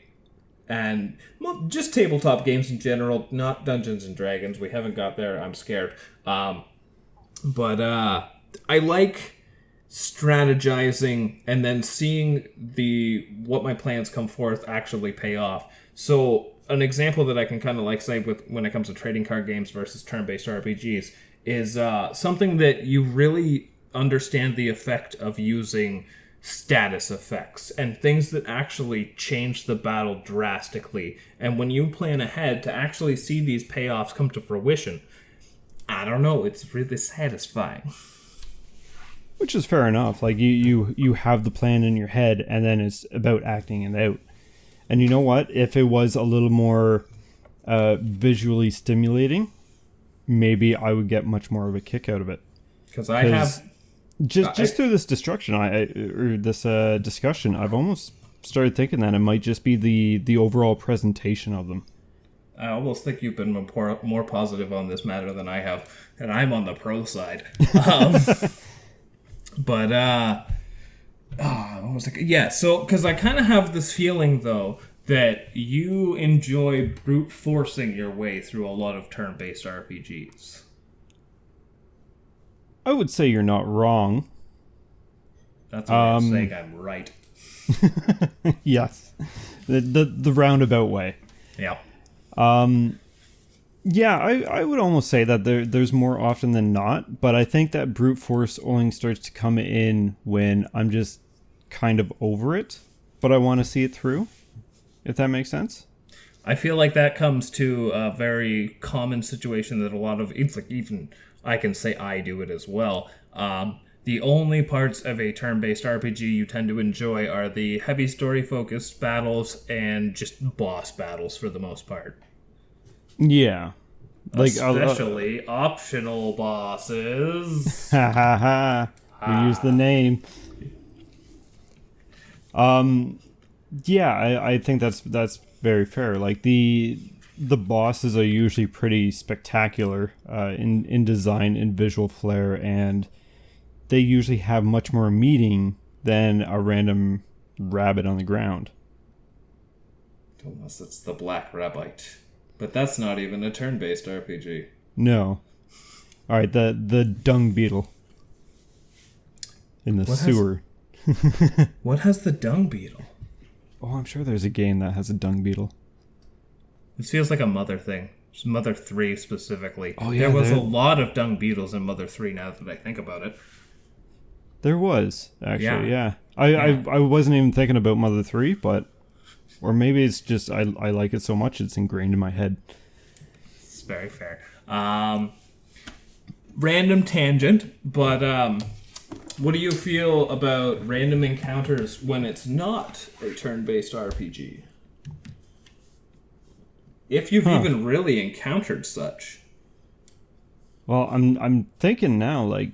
And just tabletop games in general, not Dungeons and Dragons. We haven't got there. I'm scared. But I like strategizing and then seeing what my plans come forth actually pay off. So an example that I can kind of like say with when it comes to trading card games versus turn-based RPGs is something that you really understand the effect of using status effects and things that actually change the battle drastically. And when you plan ahead to actually see these payoffs come to fruition, I don't know, it's really satisfying. Which is fair enough. Like you have the plan in your head, and then it's about acting it out. And you know what? If it was a little more visually stimulating, maybe I would get much more of a kick out of it. Because I have just through this discussion, discussion, I've almost started thinking that it might just be the overall presentation of them. I almost think you've been more positive on this matter than I have, and I'm on the pro side. But so because I kind of have this feeling though that you enjoy brute forcing your way through a lot of turn-based RPGs. I would say you're not wrong. That's what I'm saying. I'm right. Yes, the roundabout way. Yeah. Yeah, I would almost say that there's more often than not, but I think that brute force only starts to come in when I'm just kind of over it, but I want to see it through, if that makes sense. I feel like that comes to a very common situation that a lot of, it's like even I can say I do it as well. The only parts of a turn-based RPG you tend to enjoy are the heavy story-focused battles and just boss battles for the most part. Yeah. Like, especially optional bosses. Ha ha ha. We use the name. Yeah, I think that's very fair. Like the bosses are usually pretty spectacular in design and visual flair, and they usually have much more meaning than a random rabbit on the ground. Unless it's the Black Rabbite. But that's not even a turn-based RPG. No. Alright, the dung beetle. In the sewer. What has the dung beetle? Oh, I'm sure there's a game that has a dung beetle. This feels like a Mother thing. It's Mother 3 specifically. Oh, yeah, there was a lot of dung beetles in Mother 3 now that I think about it. There was, actually, yeah. I wasn't even thinking about Mother 3, but... Or maybe it's just I like it so much it's ingrained in my head. It's very fair. Random tangent, but what do you feel about random encounters when it's not a turn-based RPG? If you've even really encountered such. Well, I'm thinking now, like,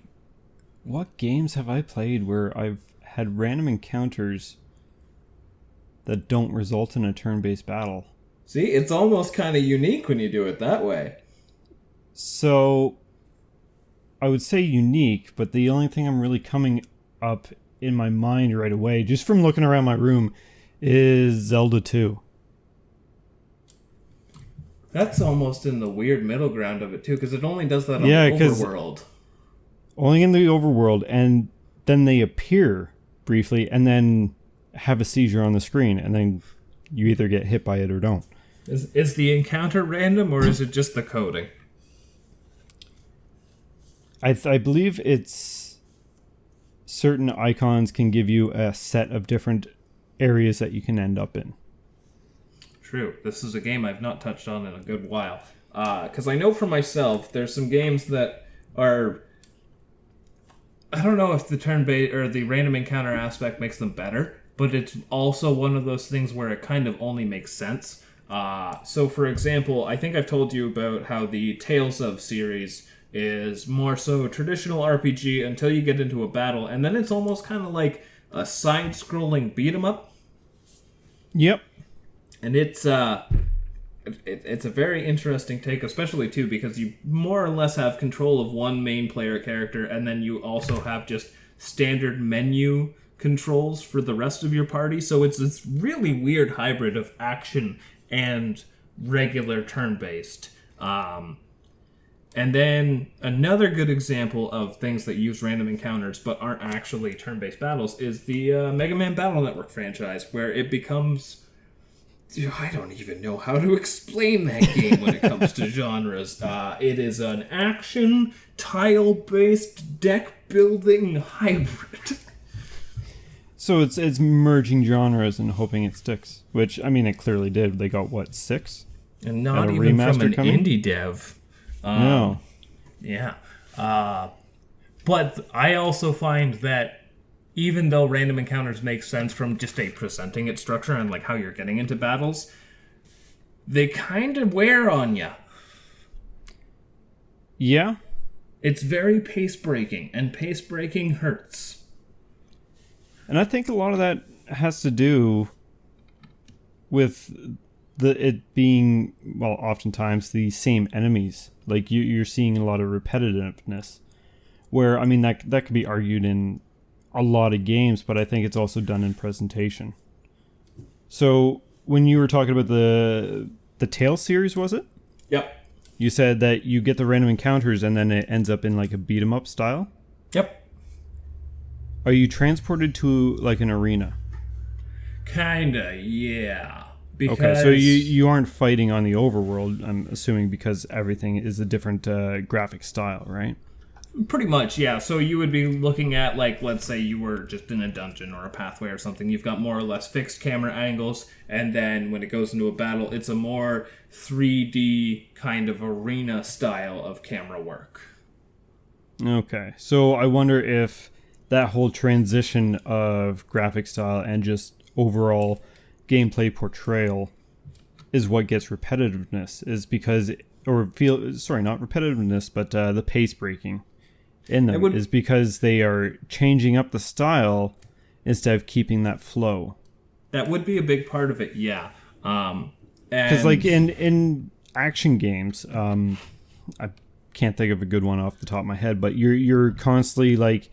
what games have I played where I've had random encounters that don't result in a turn-based battle? See, it's almost kind of unique when you do it that way. So, I would say unique, but the only thing I'm really coming up in my mind right away, just from looking around my room, is Zelda 2. That's almost in the weird middle ground of it, too, because it only does that on the overworld. Only in the overworld, and then they appear briefly, and then have a seizure on the screen, and then you either get hit by it or don't. Is the encounter random, or is it just the coding? I believe it's certain icons can give you a set of different areas that you can end up in. True. This is a game I've not touched on in a good while. Because I know for myself, there's some games that are... I don't know if the turn-based or the random encounter aspect makes them better, but it's also one of those things where it kind of only makes sense. So, for example, I think I've told you about how the Tales of series is more so a traditional RPG until you get into a battle, and then it's almost kind of like a side-scrolling beat-em-up. Yep. And it's a very interesting take, especially, too, because you more or less have control of one main player character, and then you also have just standard menu controls for the rest of your party. So it's this really weird hybrid of action and regular turn-based. And then another good example of things that use random encounters but aren't actually turn-based battles is the Mega Man Battle Network franchise, where it becomes... I don't even know how to explain that game when it comes to genres. It is an action, tile-based, deck-building hybrid. So it's merging genres and hoping it sticks, which, I mean, it clearly did. They got, what, 6? And not even from an indie dev. No. Yeah. But I also find that even though random encounters make sense from just a presenting it structure and like how you're getting into battles, they kind of wear on you. Yeah. It's very pace breaking, and pace breaking hurts. And I think a lot of that has to do with it being, well, oftentimes the same enemies. Like you're seeing a lot of repetitiveness, where, I mean, that could be argued in a lot of games, but I think it's also done in presentation. So when you were talking about the Tales series, was it? Yep. You said that you get the random encounters and then it ends up in like a beat 'em up style? Yep. Are you transported to like an arena? Kinda, yeah. Because... Okay, so you aren't fighting on the overworld, I'm assuming, because everything is a different graphic style, right? Pretty much, yeah. So you would be looking at, like, let's say you were just in a dungeon or a pathway or something. You've got more or less fixed camera angles, and then when it goes into a battle, it's a more 3D kind of arena style of camera work. Okay, so I wonder if that whole transition of graphic style and just overall gameplay portrayal is what gets repetitiveness, is because, or not repetitiveness, but the pace breaking in them is because they are changing up the style instead of keeping that flow. That would be a big part of it, yeah. Because like in action games, I can't think of a good one off the top of my head, but you're constantly like,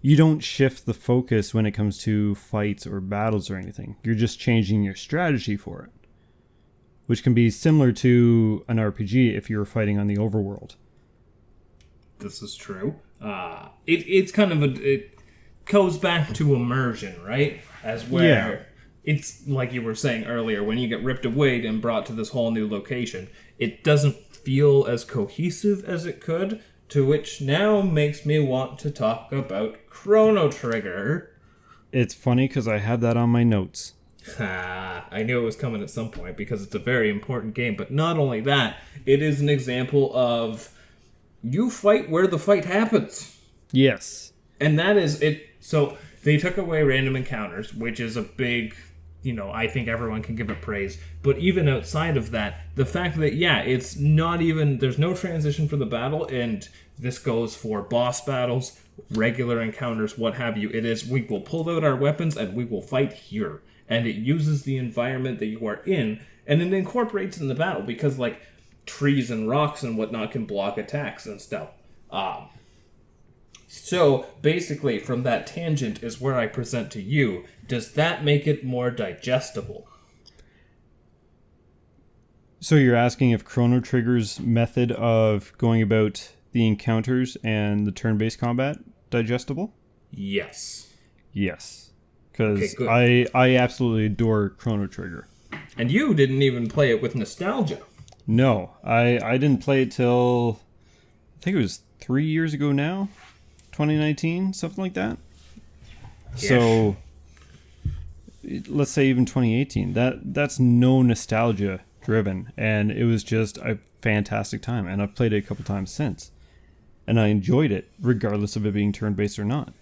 you don't shift the focus when it comes to fights or battles or anything. You're just changing your strategy for it, which can be similar to an RPG if you were fighting on the overworld. This is true. It's kind of it goes back to immersion, right? As where it's like you were saying earlier, when you get ripped away and brought to this whole new location, it doesn't feel as cohesive as it could, to which now makes me want to talk about Chrono Trigger. It's funny because I had that on my notes. I knew it was coming at some point because it's a very important game, but not only that, it is an example of you fight where the fight happens. Yes. And that is it. So they took away random encounters, which is a big, I think everyone can give it praise. But even outside of that, the fact that, it's not even, there's no transition for the battle, and this goes for boss battles, regular encounters, what have you. It is, we will pull out our weapons and we will fight here. And it uses the environment that you are in, and it incorporates in the battle, because, like, trees and rocks and whatnot can block attacks and stuff. So, basically, from that tangent is where I present to you. Does that make it more digestible? So you're asking if Chrono Trigger's method of going about the encounters and the turn-based combat digestible? Yes. Yes. Because I absolutely adore Chrono Trigger. And you didn't even play it with nostalgia. No, I didn't play it till, I think it was 3 years ago now, 2019, something like that. Yeah. So let's say even 2018. That's no nostalgia driven, and it was just a fantastic time. And I've played it a couple times since, and I enjoyed it, regardless of it being turn-based or not.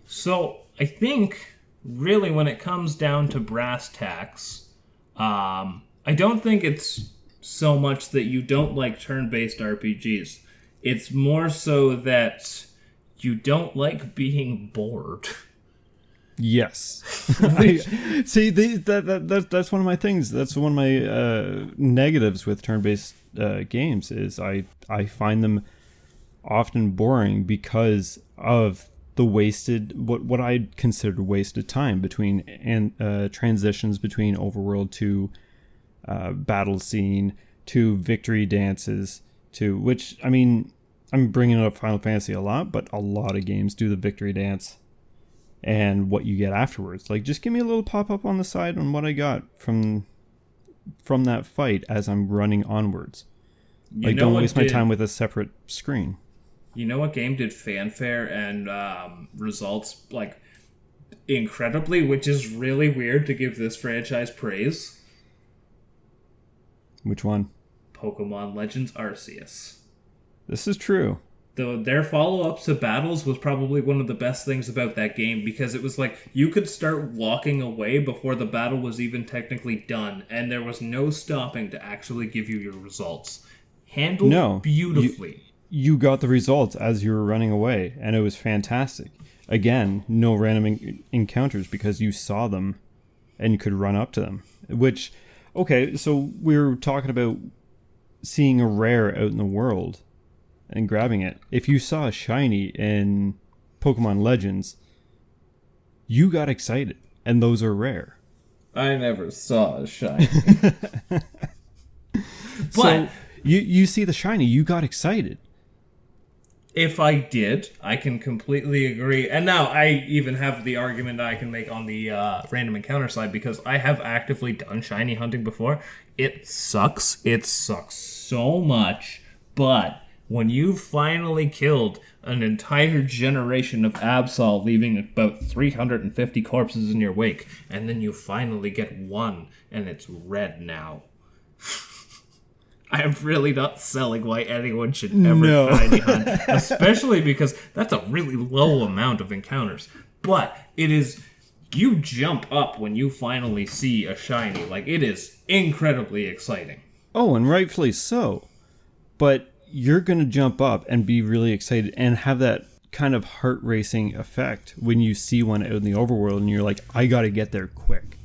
So I think really when it comes down to brass tacks, I don't think it's so much that you don't like turn-based RPGs. It's more so that you don't like being bored. Yes. See, that's one of my things. That's one of my negatives with turn-based games is I find them often boring because of the wasted, what I'd consider wasted time between transitions between overworld to battle scene to victory dances too, which, I mean, I'm bringing up Final Fantasy a lot, but a lot of games do the victory dance and what you get afterwards. Like, just give me a little pop-up on the side on what I got from that fight as I'm running onwards. Like, don't waste my time with a separate screen. You know what game did fanfare and results, like, incredibly, which is really weird to give this franchise praise? Which one? Pokemon Legends Arceus. This is true. Their follow-ups to battles was probably one of the best things about that game, because it was like you could start walking away before the battle was even technically done, and there was no stopping to actually give you your results. Handled beautifully. You got the results as you were running away, and it was fantastic. Again, no random encounters because you saw them and you could run up to them. Which, okay, so we were talking about seeing a rare out in the world and grabbing it. If you saw a shiny in Pokemon Legends, you got excited, and those are rare. I never saw a shiny. But so you see the shiny, you got excited. If I did, I can completely agree. And now I even have the argument I can make on the random encounter side, because I have actively done shiny hunting before. It sucks. It sucks so much. But when you finally killed an entire generation of Absol, leaving about 350 corpses in your wake, and then you finally get one, and it's red now. I am really not selling why anyone should ever shiny hunt, especially because that's a really low amount of encounters. But it is, you jump up when you finally see a shiny. Like, it is incredibly exciting. Oh, and rightfully so. But you're going to jump up and be really excited and have that kind of heart-racing effect when you see one out in the overworld and you're like, I got to get there quick.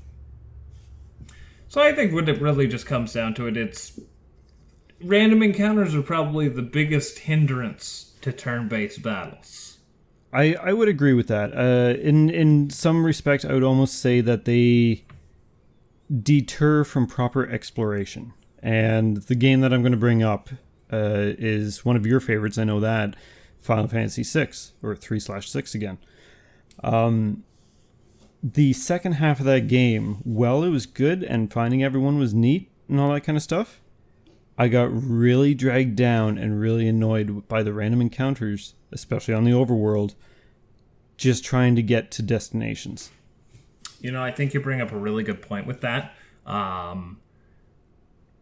So I think when it really just comes down to it, it's random encounters are probably the biggest hindrance to turn-based battles. I would agree with that. In some respect, I would almost say that they deter from proper exploration. And the game that I'm going to bring up is one of your favorites. I know that, Final Fantasy VI, or 3/6 again. The second half of that game, while it was good and finding everyone was neat and all that kind of stuff, I got really dragged down and really annoyed by the random encounters, especially on the overworld, just trying to get to destinations. You know, I think you bring up a really good point with that.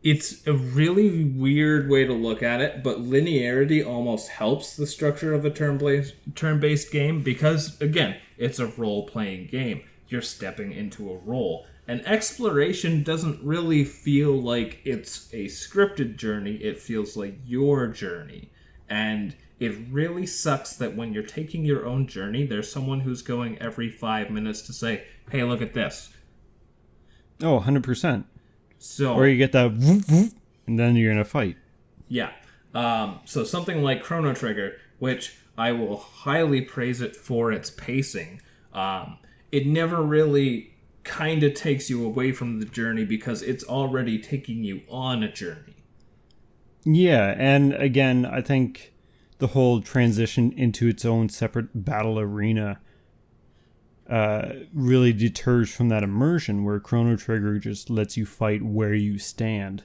It's a really weird way to look at it, but linearity almost helps the structure of a turn-based game because, again, it's a role-playing game. You're stepping into a role. And exploration doesn't really feel like it's a scripted journey. It feels like your journey. And it really sucks that when you're taking your own journey, there's someone who's going every 5 minutes to say, hey, look at this. Oh, 100%. So, or you get that whoop, whoop, and then you're in a fight. Yeah. So something like Chrono Trigger, which I will highly praise it for its pacing, it never really kind of takes you away from the journey because it's already taking you on a journey. Yeah, and again, I think the whole transition into its own separate battle arena really deters from that immersion where Chrono Trigger just lets you fight where you stand.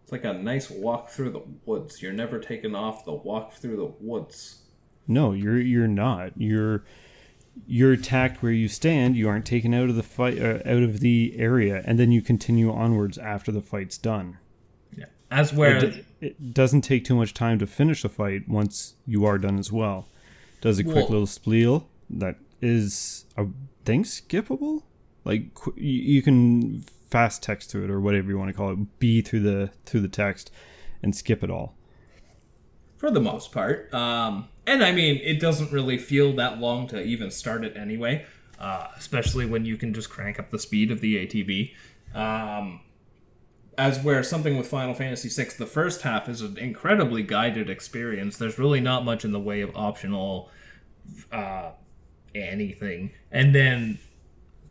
It's like a nice walk through the woods. You're never taken off the walk through the woods. No, you're not. You're attacked where you stand. You aren't taken out of the fight, out of the area, and then you continue onwards after the fight's done. Yeah, as where it doesn't take too much time to finish the fight once you are done as well. Does a quick little spiel that is, I think, skippable. Like you can fast text through it or whatever you want to call it, B through the text, and skip it all. For the most part. And I mean, it doesn't really feel that long to even start it anyway, especially when you can just crank up the speed of the ATB. As where something with Final Fantasy VI, the first half is an incredibly guided experience. There's really not much in the way of optional anything. And then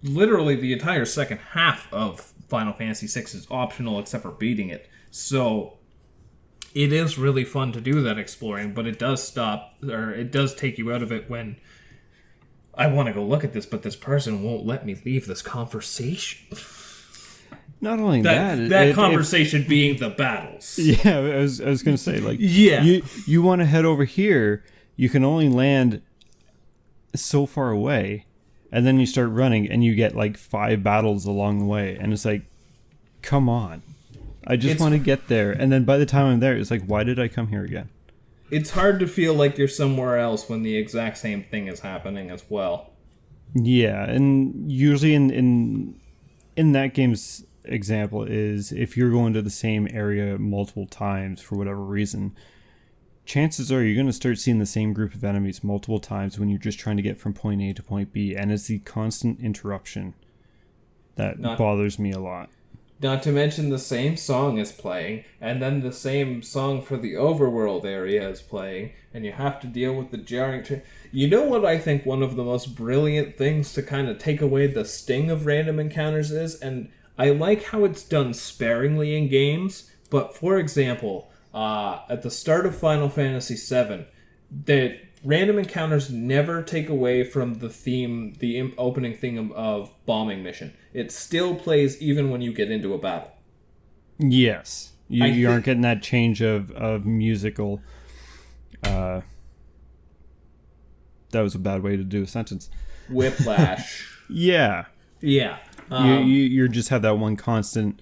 literally the entire second half of Final Fantasy VI is optional except for beating it. So it is really fun to do that exploring, but it does take you out of it when I want to go look at this, but this person won't let me leave this conversation. Not only that conversation being the battles. Yeah, I was going to say, like, yeah, you want to head over here, you can only land so far away, and then you start running, and you get like 5 battles along the way, and it's like, come on, I just want to get there, and then by the time I'm there, it's like, why did I come here again? It's hard to feel like you're somewhere else when the exact same thing is happening as well. Yeah, and usually in that game's example is if you're going to the same area multiple times for whatever reason, chances are you're going to start seeing the same group of enemies multiple times when you're just trying to get from point A to point B, and it's the constant interruption that bothers me a lot. Not to mention the same song is playing, and then the same song for the overworld area is playing, and you have to deal with the jarring... You know what I think one of the most brilliant things to kind of take away the sting of random encounters is? And I like how it's done sparingly in games, but for example, at the start of Final Fantasy VII, the random encounters never take away from the theme, the opening theme of bombing mission. It still plays even when you get into a battle. Yes. You aren't getting that change of musical... that was a bad way to do a sentence. Whiplash. Yeah. Yeah. You just have that one constant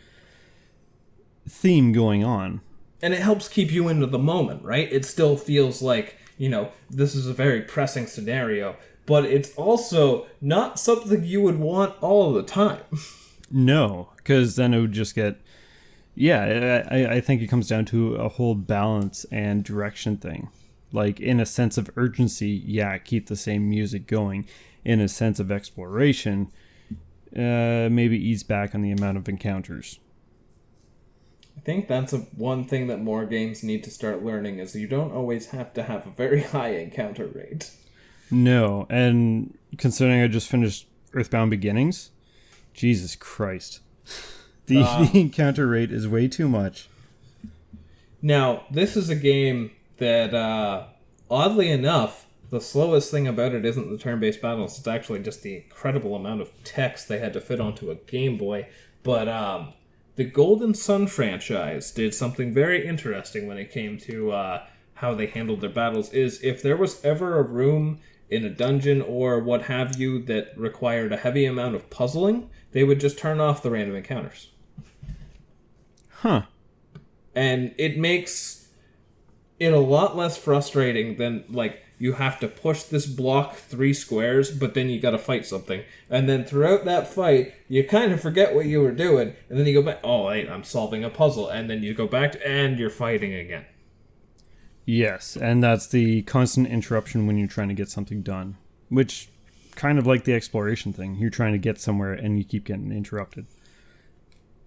theme going on. And it helps keep you into the moment, right? It still feels like, this is a very pressing scenario, but it's also not something you would want all the time. No, because then it would just get... Yeah, I think it comes down to a whole balance and direction thing. Like, in a sense of urgency, yeah, keep the same music going. In a sense of exploration... maybe ease back on the amount of encounters. I think that's one thing that more games need to start learning is you don't always have to have a very high encounter rate. No, and considering I just finished Earthbound Beginnings, Jesus Christ. The encounter rate is way too much. Now, this is a game that, oddly enough, the slowest thing about it isn't the turn-based battles. It's actually just the incredible amount of text they had to fit onto a Game Boy. But the Golden Sun franchise did something very interesting when it came to how they handled their battles. Is if there was ever a room in a dungeon or what have you that required a heavy amount of puzzling, they would just turn off the random encounters. Huh. And it makes it a lot less frustrating than, like, you have to push this block 3 squares, but then you gotta fight something. And then throughout that fight, you kind of forget what you were doing, and then you go back, oh, wait, I'm solving a puzzle. And then you go back, and you're fighting again. Yes, and that's the constant interruption when you're trying to get something done. Which, kind of like the exploration thing. You're trying to get somewhere, and you keep getting interrupted.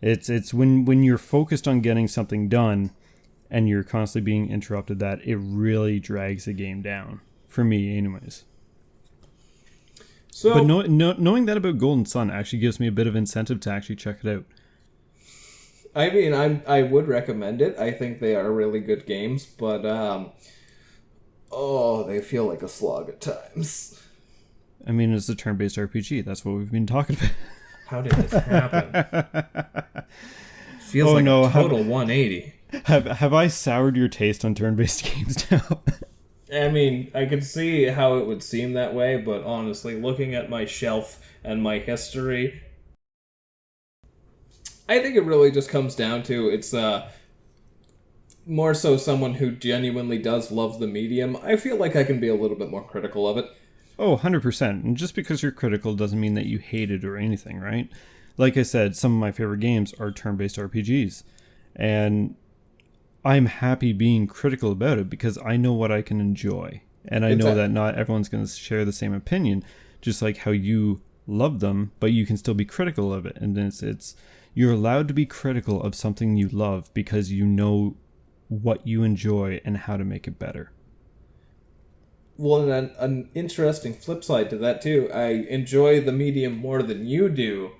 It's when you're focused on getting something done... and you're constantly being interrupted, that it really drags the game down. For me, anyways. But knowing that about Golden Sun actually gives me a bit of incentive to actually check it out. I mean, I would recommend it. I think they are really good games, but they feel like a slog at times. I mean, it's a turn-based RPG. That's what we've been talking about. How did this happen? Feels like a total 180. Have I soured your taste on turn-based games now? I mean, I could see how it would seem that way, but honestly, looking at my shelf and my history, I think it really just comes down to it's more so someone who genuinely does love the medium. I feel like I can be a little bit more critical of it. Oh, 100%. And just because you're critical doesn't mean that you hate it or anything, right? Like I said, some of my favorite games are turn-based RPGs. And... I'm happy being critical about it because I know what I can enjoy. And I know that not everyone's going to share the same opinion, just like how you love them, but you can still be critical of it. And it's you're allowed to be critical of something you love because you know what you enjoy and how to make it better. Well, and an interesting flip side to that, too. I enjoy the medium more than you do,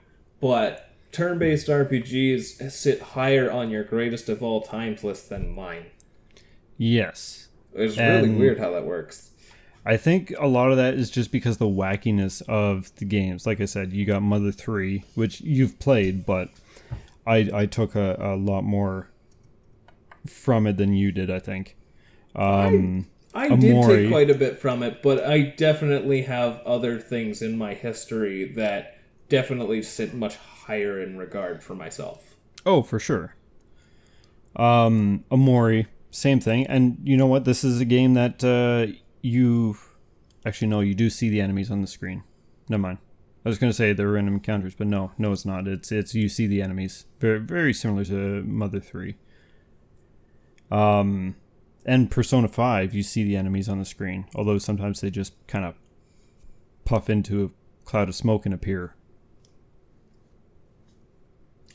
but... turn-based RPGs sit higher on your greatest of all times list than mine. Yes. It's really weird how that works. I think a lot of that is just because the wackiness of the games. Like I said, you got Mother 3, which you've played, but I took a lot more from it than you did, I think. I did take quite a bit from it, but I definitely have other things in my history that definitely sit much higher in regard for myself. Oh, for sure. Amori, same thing. And you know what? This is a game that you... Actually, no, you do see the enemies on the screen. Never mind. I was going to say they're random encounters, but no, it's not. It's you see the enemies. Very, very similar to Mother 3. And Persona 5, you see the enemies on the screen. Although sometimes they just kind of puff into a cloud of smoke and appear.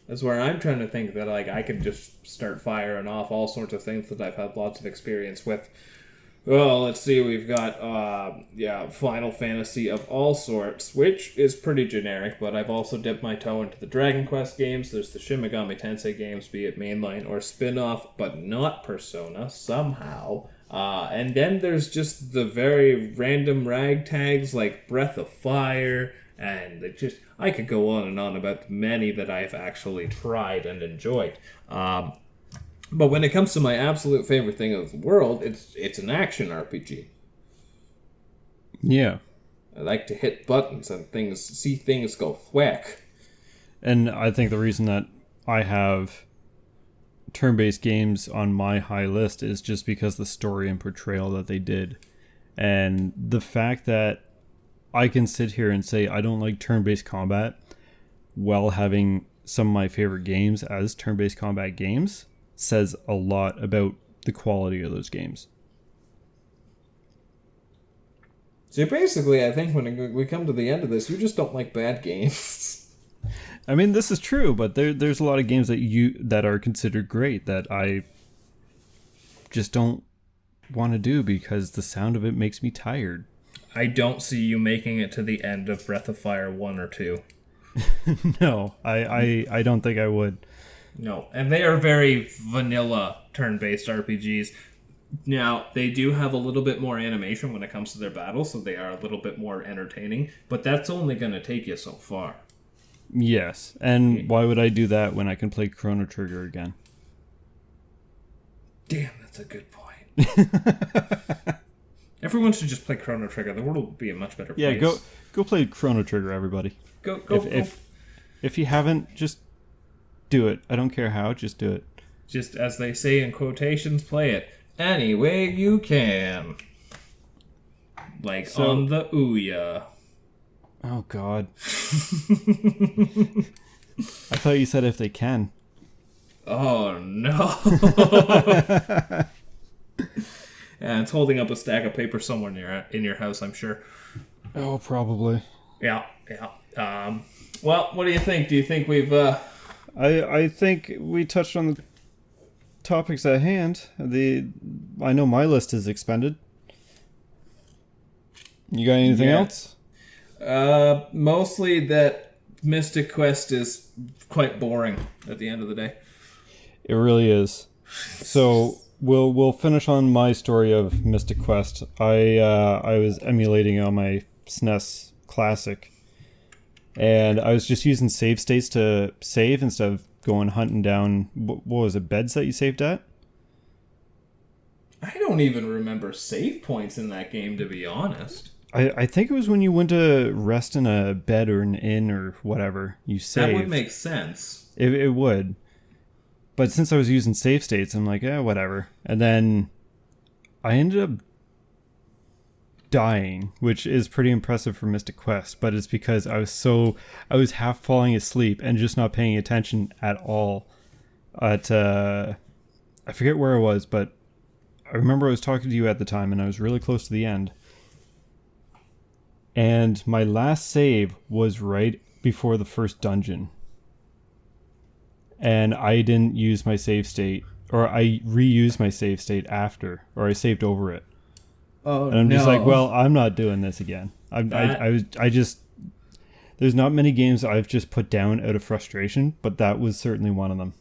That's where I'm trying to think that I could just start firing off all sorts of things that I've had lots of experience with. Well, let's see, we've got, Final Fantasy of all sorts, which is pretty generic, but I've also dipped my toe into the Dragon Quest games. There's the Shin Megami Tensei games, be it mainline or spin-off, but not Persona, somehow. And then there's just the very random ragtags like Breath of Fire, and I could go on and on about the many that I've actually tried and enjoyed. But when it comes to my absolute favorite thing of the world, it's an action RPG. Yeah. I like to hit buttons and see things go whack. And I think the reason that I have turn-based games on my high list is just because the story and portrayal that they did. And the fact that I can sit here and say I don't like turn-based combat while having some of my favorite games as turn-based combat games says a lot about the quality of those games. So basically, I think when we come to the end of this, you just don't like bad games. I mean, this is true, but there's a lot of games that are considered great that I just don't want to do because the sound of it makes me tired. I don't see you making it to the end of Breath of Fire 1 or 2. No, I don't think I would. No, and they are very vanilla turn-based RPGs. Now, they do have a little bit more animation when it comes to their battles, so they are a little bit more entertaining, but that's only going to take you so far. Yes, and why would I do that when I can play Chrono Trigger again? Damn, that's a good point. Everyone should just play Chrono Trigger. The world will be a much better place. Yeah, go play Chrono Trigger, everybody. Go. If you haven't, just do it. I don't care how, just do it. Just as they say in quotations, play it any way you can. On the Ouya. Oh, God. I thought you said if they can. Oh, no. And it's holding up a stack of paper somewhere in your house, I'm sure. Oh, probably. Yeah. Well, what do you think? Do you think we've... I think we touched on the topics at hand. I know my list is expended. You got anything else? Mostly that Mystic Quest is quite boring at the end of the day. It really is. So we'll finish on my story of Mystic Quest. I was emulating on my SNES Classic. And I was just using save states to save instead of going hunting down, what was it, beds that you saved at? I don't even remember save points in that game, to be honest. I think it was when you went to rest in a bed or an inn or whatever, you saved. That would make sense. It would. But since I was using save states, I'm like, whatever. And then I ended up dying, which is pretty impressive for Mystic Quest, but it's because I was half falling asleep and just not paying attention at all. I forget where I was, but I remember I was talking to you at the time and I was really close to the end. And my last save was right before the first dungeon. And I didn't use my save state, or I reused my save state after, or I saved over it. Oh, and I'm just like, well, I'm not doing this again. There's not many games I've just put down out of frustration, but that was certainly one of them.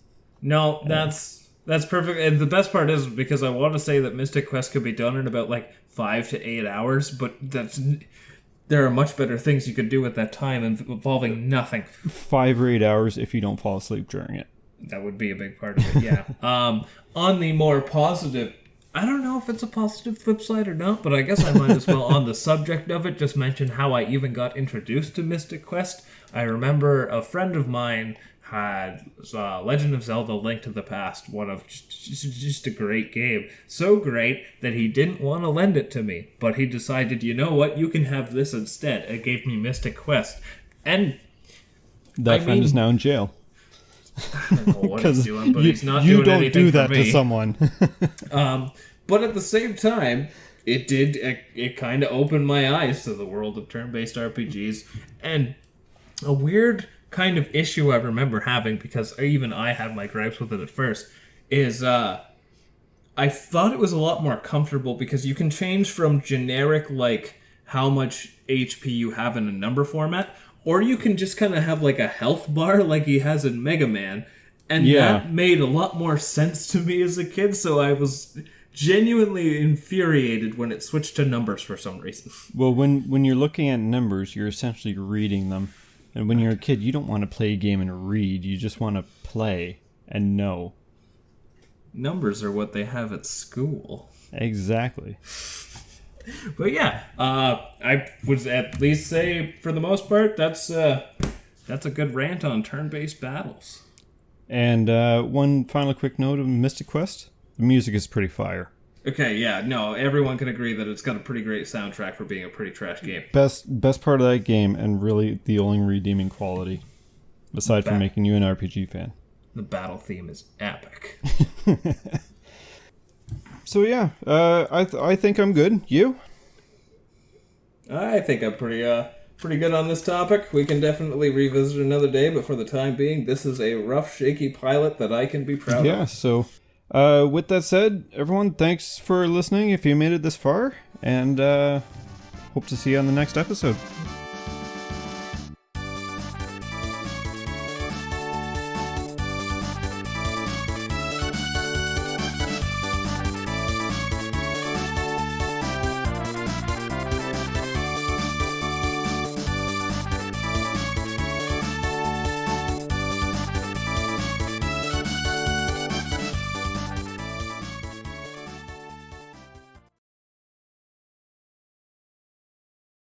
No, that's That's perfect. And the best part is because I want to say that Mystic Quest could be done in about like 5 to 8 hours, but there are much better things you could do at that time involving nothing. 5 or 8 hours if you don't fall asleep during it. That would be a big part of it, yeah. On the more positive, I don't know if it's a positive flip side or not, but I guess I might as well, on the subject of it, just mention how I even got introduced to Mystic Quest. I remember a friend of mine had Legend of Zelda Link to the Past, one of just a great game. So great that he didn't want to lend it to me, but he decided, you know what, you can have this instead. It gave me Mystic Quest. And that friend is now in jail. I don't know what he's doing, but he's not doing anything for me. You don't do that to someone. But at the same time, it kind of opened my eyes to the world of turn-based RPGs. And a weird kind of issue I remember having, because even I had my gripes with it at first, is I thought it was a lot more comfortable because you can change from generic, like, how much HP you have in a number format, or you can just kind of have like a health bar like he has in Mega Man. And that made a lot more sense to me as a kid, so I was genuinely infuriated when it switched to numbers for some reason. Well, when you're looking at numbers, you're essentially reading them. And when you're a kid, you don't want to play a game and read. You just want to play and know. Numbers are what they have at school. Exactly. But yeah, I would at least say, for the most part, that's a good rant on turn-based battles. And one final quick note of Mystic Quest. The music is pretty fire. Okay, yeah, no, everyone can agree that it's got a pretty great soundtrack for being a pretty trash game. Best part of that game, and really the only redeeming quality, aside from making you an RPG fan. The battle theme is epic. So yeah, I think I'm good. You? I think I'm pretty good on this topic. We can definitely revisit another day, but for the time being, this is a rough, shaky pilot that I can be proud of. Yeah, so with that said, everyone, thanks for listening if you made it this far, and hope to see you on the next episode.